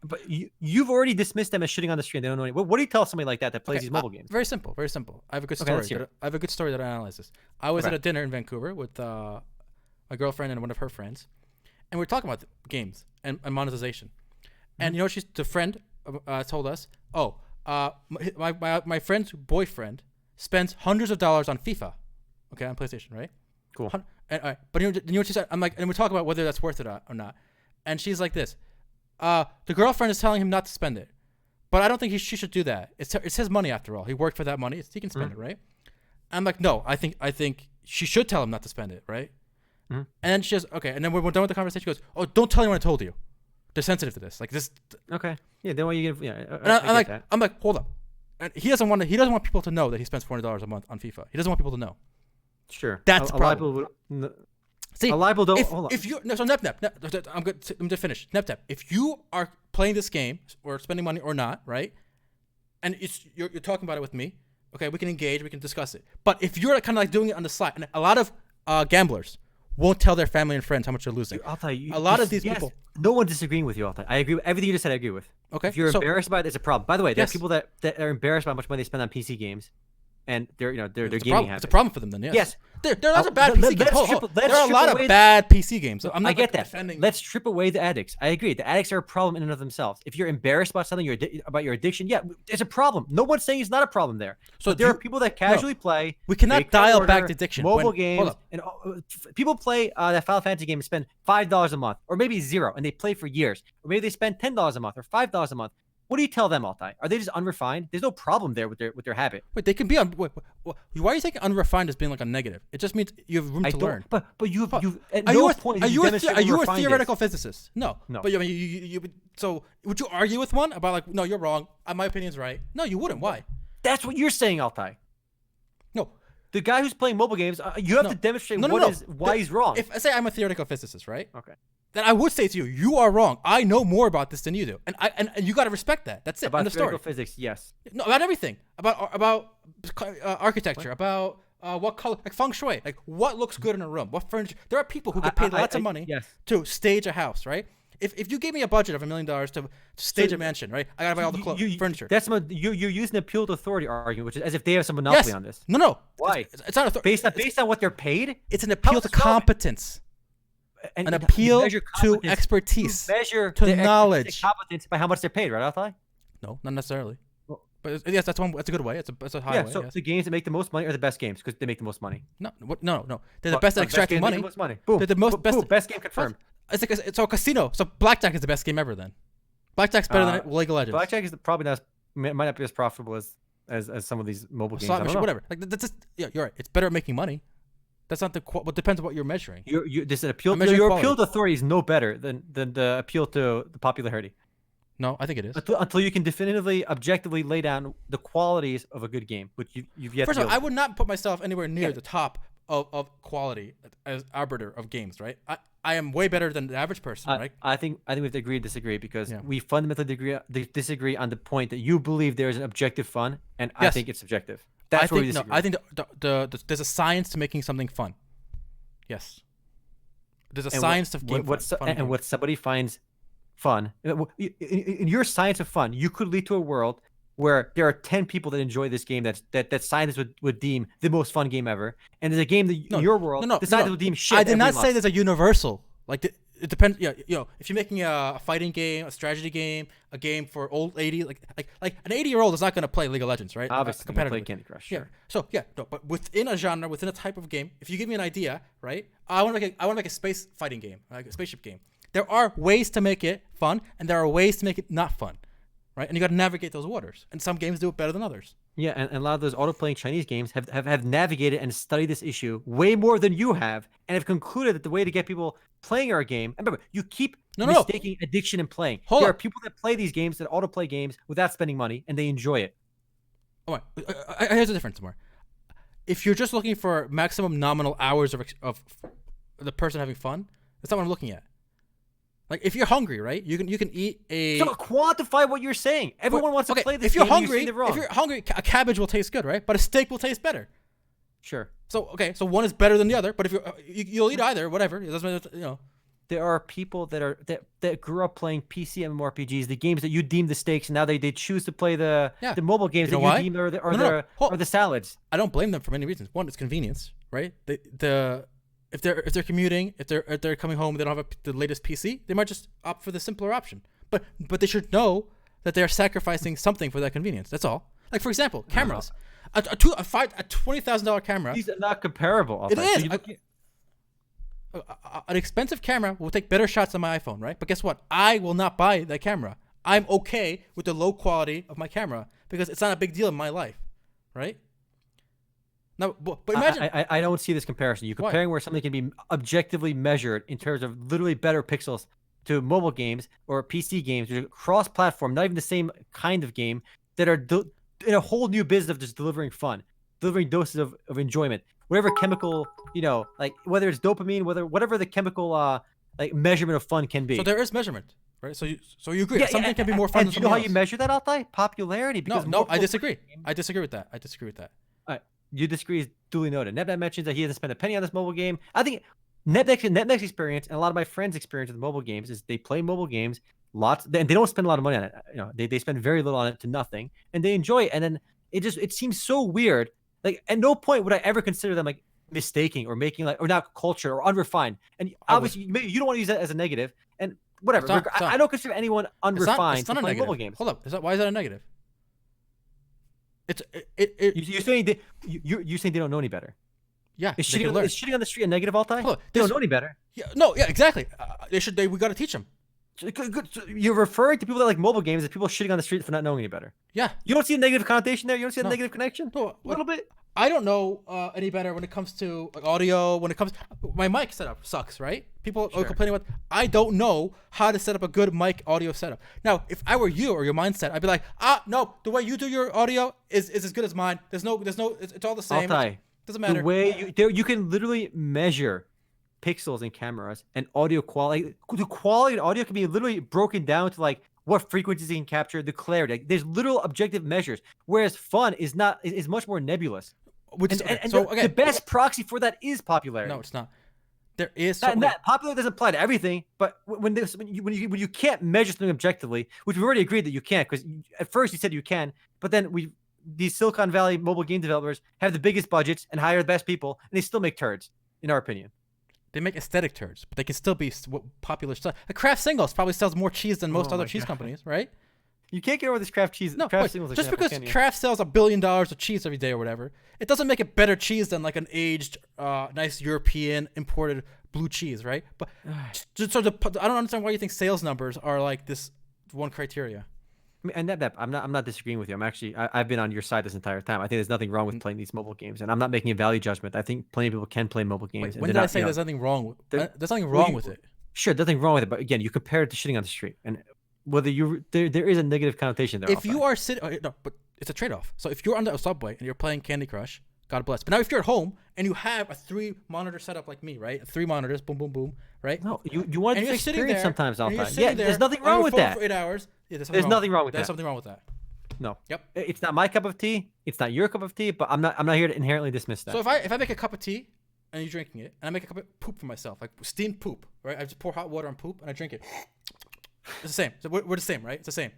But you've already dismissed them as shitting on the stream. They don't know any. What do you tell somebody like that plays these mobile games? Very simple. Very simple. I have a good story. I have a good story that I analyze this. I was at a dinner in Vancouver with my girlfriend and one of her friends, and we were talking about games and monetization. And you know, the friend told us, my friend's boyfriend spends hundreds of dollars on FIFA, okay, on PlayStation, right? Cool. But you know what she said? I'm like, and we're talking about whether that's worth it or not. And she's like this. The girlfriend is telling him not to spend it, but I don't think she should do that. It's his money after all. He worked for that money. He can spend it, right? I'm like, no, I think she should tell him not to spend it, right? And then she goes, okay. And then when we're done with the conversation, she goes, oh, don't tell anyone I told you. They're sensitive to this. Like this. Okay. Yeah. Then why you get? Yeah. I'm like, hold up. And he doesn't want people to know that he spends $400 a month on FIFA. He doesn't want people to know. Sure. That's the problem. See, a lot of people don't. Hold on. If you so Nep, I'm good. I'm to finish. Nep, if you are playing this game or spending money or not, right? And you're talking about it with me, okay? We can engage. We can discuss it. But if you're kind of like doing it on the slide, and a lot of gamblers won't tell their family and friends how much they're losing. I'll tell you. A lot of these people. No one's disagreeing with you. I'll tell you. I agree with everything you just said. I agree with. Okay. If you're embarrassed by it, it's a problem. By the way, there are Yes. people that are embarrassed by how much money they spend on PC games, and they're It's gaming habits. It's a problem for them then. Yes. Yes. There are lots of bad PC games. There are a lot of away bad PC games. I'm not I get that. defending. Let's strip away the addicts. I agree. The addicts are a problem in and of themselves. If you're embarrassed about something, about your addiction, yeah, there's a problem. No one's saying it's not a problem there. So But there are people that casually play. We cannot make their dial back order, the addiction. Mobile Hold games, up. and people play that Final Fantasy game and spend $5 a month, or maybe $0, and they play for years. Or maybe they spend $10 a month or $5 a month. What do you tell them, Altai? Are they just unrefined? There's no problem there with their habit. Wait, they can be on. Why are you taking unrefined as being like a negative? It just means you have room to learn. But you at Are no you point are did you demonstrate are you a what refined theoretical is. physicist? No. No. But I mean, you so would you argue with one about like, no, you're wrong. My opinion's right. No, you wouldn't. Why? That's what you're saying, Altai. No. The guy who's playing mobile games, you have to demonstrate why he's wrong. If I say I'm a theoretical physicist, right? Okay. Then I would say to you, you are wrong. I know more about this than you do, and you got to respect that. That's it. About End of story. theoretical physics, yes. No, about everything. About architecture. About what color, like feng shui, like what looks good in a room, what furniture. There are people who get paid lots of money to stage a house, right? If you gave me a budget of $1 million to stage a mansion, right? I gotta buy all the furniture. That's you're using the appeal to authority argument, which is as if they have some monopoly on this. No. Why? It's not based on what they're paid. It's an appeal to competence. An appeal to expertise. You measure to knowledge. Competence by how much they're paid, right, Altai? No, not necessarily. But yes, that's one. That's a good way. It's a high way. So the games that make the most money are the best games because they make the most money. No. They're the best at extracting money. Boom. They're the best game confirmed. It's a casino. So blackjack is the best game ever. Then blackjack's better than League of Legends. Blackjack is probably might not be as profitable as some of these mobile games. Slot machine, whatever. Like that's just, you're right. It's better at making money. That's not what depends on what you're measuring. This appeal. Your appeal to authority is no better than the appeal to the popularity. No, I think it is. Until you can definitively, objectively lay down the qualities of a good game, which you've yet. First to of all, I would not put myself anywhere near the top of quality as arbiter of games. Right? I am way better than the average person. Right? I think we have to agree to disagree because we fundamentally disagree on the point that you believe there is an objective fun, and I think it's subjective. That's where we disagree. No, I think there's a science to making something fun. Yes. There's a science to game fun. And what somebody finds fun. In your science of fun, you could lead to a world where there are 10 people that enjoy this game that scientists would deem the most fun game ever, and there's a game that in your world the scientists would deem shit. I did not say there's a universal. Like it depends. Yeah, if you're making a fighting game, a strategy game, a game for old lady, like an 80-year-old is not going to play League of Legends, right? Obviously, you play competitively. Candy Crush. Yeah. Sure. So no, but within a genre, within a type of game, if you give me an idea, right? I want to make a space fighting game, like a spaceship game. There are ways to make it fun, and there are ways to make it not fun, right? And you got to navigate those waters. And some games do it better than others. Yeah, and a lot of those auto-playing Chinese games have navigated and studied this issue way more than you have, and have concluded that the way to get people playing our game, and remember, you keep mistaking addiction and playing. There are people that play these games, that auto-play games without spending money, and they enjoy it. All right, here's the difference, more. If you're just looking for maximum nominal hours of the person having fun, that's not what I'm looking at. Like, if you're hungry, right? You can eat a. So quantify what you're saying. Everyone wants to play this. If you're game, hungry, a cabbage will taste good, right? But a steak will taste better. Sure. So one is better than the other. But if you'll eat either, whatever. It doesn't matter, There are people that grew up playing PC MMORPGs, the games that you deem the stakes, and now they choose to play the mobile games that you deem are the salads. I don't blame them for many reasons. One, it's convenience, right? If they're commuting, if they're coming home, they don't have the latest PC, they might just opt for the simpler option. But they should know that they're sacrificing something for that convenience. That's all. Like, for example, cameras. A $20,000 camera. These are not comparable. It is. An expensive camera will take better shots than my iPhone, right? But guess what? I will not buy that camera. I'm okay with the low quality of my camera because it's not a big deal in my life, right? Now, but imagine I don't see this comparison. You're comparing where something can be objectively measured in terms of literally better pixels to mobile games or PC games, which are cross-platform, not even the same kind of game, that are in a whole new business of just delivering fun, delivering doses of enjoyment. Whatever chemical, like whether it's dopamine, whatever the chemical like measurement of fun can be. So there is measurement, right? So you agree something can be more fun than something else. Do you know how you measure that, Altai? Popularity. Because no, I disagree. I disagree with that. All right, you disagree is duly noted. Netback mentions that he hasn't spent a penny on this mobile game. I think Netback's experience and a lot of my friends' experience with mobile games is they play mobile games lots, and they don't spend a lot of money on it. They spend very little on it to nothing, and they enjoy it. And then it seems so weird. Like, at no point would I ever consider them like mistaking or making or not culture or unrefined. And obviously, you don't want to use that as a negative. And whatever, I don't consider anyone unrefined to play mobile games. Hold up, why is that a negative? You're saying they don't know any better. Yeah, is shitting on the street a negative, Altai? They don't know any better. Yeah, exactly. We got to teach them. You're referring to people that like mobile games as people shitting on the street for not knowing any better. Yeah. You don't see a negative connotation there? You don't see a negative connection? No, a little bit? I don't know any better when it comes to audio, my mic setup sucks, right? People are complaining about, I don't know how to set up a good mic audio setup. Now, if I were you or your mindset, I'd be like, no, the way you do your audio is as good as mine. There's no, it's all the same. Doesn't matter. The way you can literally measure pixels in cameras and audio quality. The quality of audio can be literally broken down to like what frequencies it can capture, the clarity. Like, there's literal objective measures, whereas fun is much more nebulous. The best proxy for that is popularity. No, it's not. There is popularity doesn't apply to everything, but when you can't measure something objectively, which we've already agreed that you can't, because at first you said you can, but then these Silicon Valley mobile game developers have the biggest budgets and hire the best people, and they still make turds, in our opinion. They make aesthetic turds, but they can still be popular stuff. A Kraft Singles probably sells more cheese than most other cheese companies, right? You can't get over this Kraft cheese. No, Kraft Singles just because Kraft sells $1 billion of cheese every day or whatever, it doesn't make it better cheese than like an aged, nice European imported blue cheese, right? But I don't understand why you think sales numbers are like this one criteria. I mean, and I'm not disagreeing with you. I've been on your side this entire time. I think there's nothing wrong with playing these mobile games, and I'm not making a value judgment. I think plenty of people can play mobile games. When did I say there's nothing wrong with it? There's nothing wrong with it. Sure, there's nothing wrong with it, but again, you compare it to shitting on the street, and whether there is a negative connotation there. If you are sitting, no, but it's a trade-off. So if you're on the subway and you're playing Candy Crush, God bless. But now if you're at home and you have a 3-monitor setup like me, right? 3 monitors, boom, boom, boom, right? No, you want to experience sometimes all the time. Yeah, there's nothing wrong with that. For 8 hours. Yeah, there's nothing wrong with that. There's something wrong with that. No. Yep. It's not my cup of tea. It's not your cup of tea. But I'm not here to inherently dismiss that. So if I make a cup of tea and you're drinking it, and I make a cup of poop for myself, like steamed poop, right? I just pour hot water on poop and I drink it. It's the same. So we're the same, right? It's the same.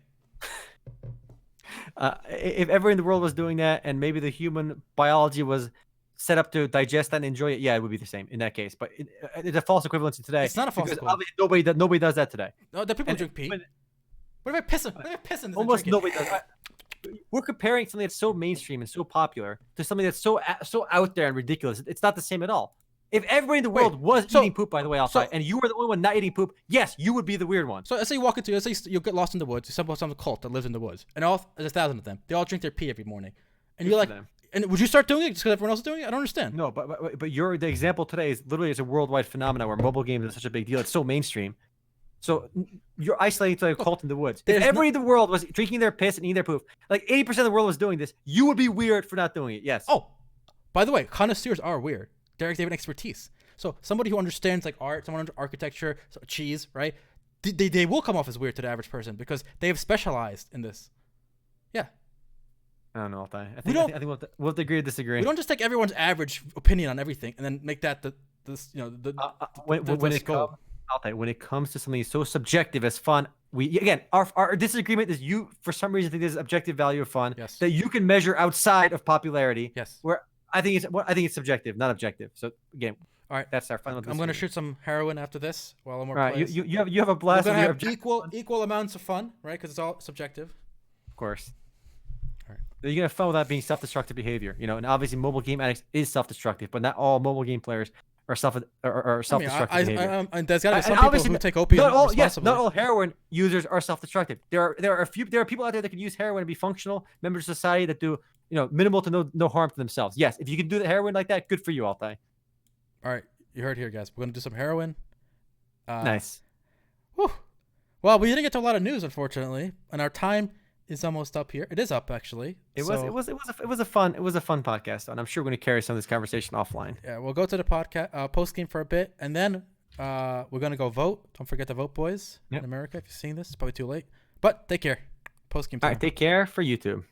If ever in the world was doing that, and maybe the human biology was set up to digest that and enjoy it, yeah, it would be the same in that case. But it's a false equivalency today. It's not a false because equivalent. obviously nobody does that today. No, the people And- drink pee. but- What if I piss in? What if I piss in this and Almost drink it? nobody does. We're comparing something that's so mainstream and so popular to something that's so out there and ridiculous. It's not the same at all. If everybody in the world was eating poop, by the way, outside, and you were the only one not eating poop, yes, you would be the weird one. So let's say you walk into, let's say you get lost in the woods. You stumble upon some cult that lives in the woods, and there's 1,000 of them. They all drink their pee every morning, and you're like, them. and would you start doing it just because everyone else is doing it? I don't understand. No, but the example today is literally it's a worldwide phenomenon where mobile games is such a big deal. It's so mainstream. So you're isolating to a cult in the woods. If everybody in the world was drinking their piss and eating their poop, like 80% of the world was doing this, you would be weird for not doing it. Yes. Oh, by the way, connoisseurs are weird. They have an expertise. So somebody who understands like art, someone under architecture, cheese, right? They will come off as weird to the average person because they have specialized in this. Yeah. I don't know, I think we'll have to agree to disagree. We don't just take everyone's average opinion on everything and then make that when it comes to something so subjective as fun, our disagreement is you for some reason think there's objective value of fun that you can measure outside of popularity. Yes. Where I think it's subjective, not objective. So again, all right, that's our final. I'm gonna shoot some heroin after this while I'm more. All right, you have a blast. We're gonna have equal amounts of fun, right? Because it's all subjective. Of course. All right. You're gonna have fun without being self-destructive behavior, and obviously mobile game addicts is self-destructive, but not all mobile game players are self-destructive behavior. There's gotta be some people who take opium responsibly. Not all heroin users are self-destructive. There are people out there that can use heroin and be functional members of society that do minimal to no harm to themselves. Yes, if you can do the heroin like that, good for you, Altai. All right, you heard here, guys. We're gonna do some heroin. Nice. Whew. Well, we didn't get to a lot of news, unfortunately, and our time is almost up here. It is up, actually. It was a fun podcast, and I'm sure we're gonna carry some of this conversation offline. Yeah, we'll go to the podcast post game for a bit, and then we're gonna go vote. Don't forget to vote, boys. In America, if you're seeing this, it's probably too late. But take care. Post game. All right, take care for YouTube.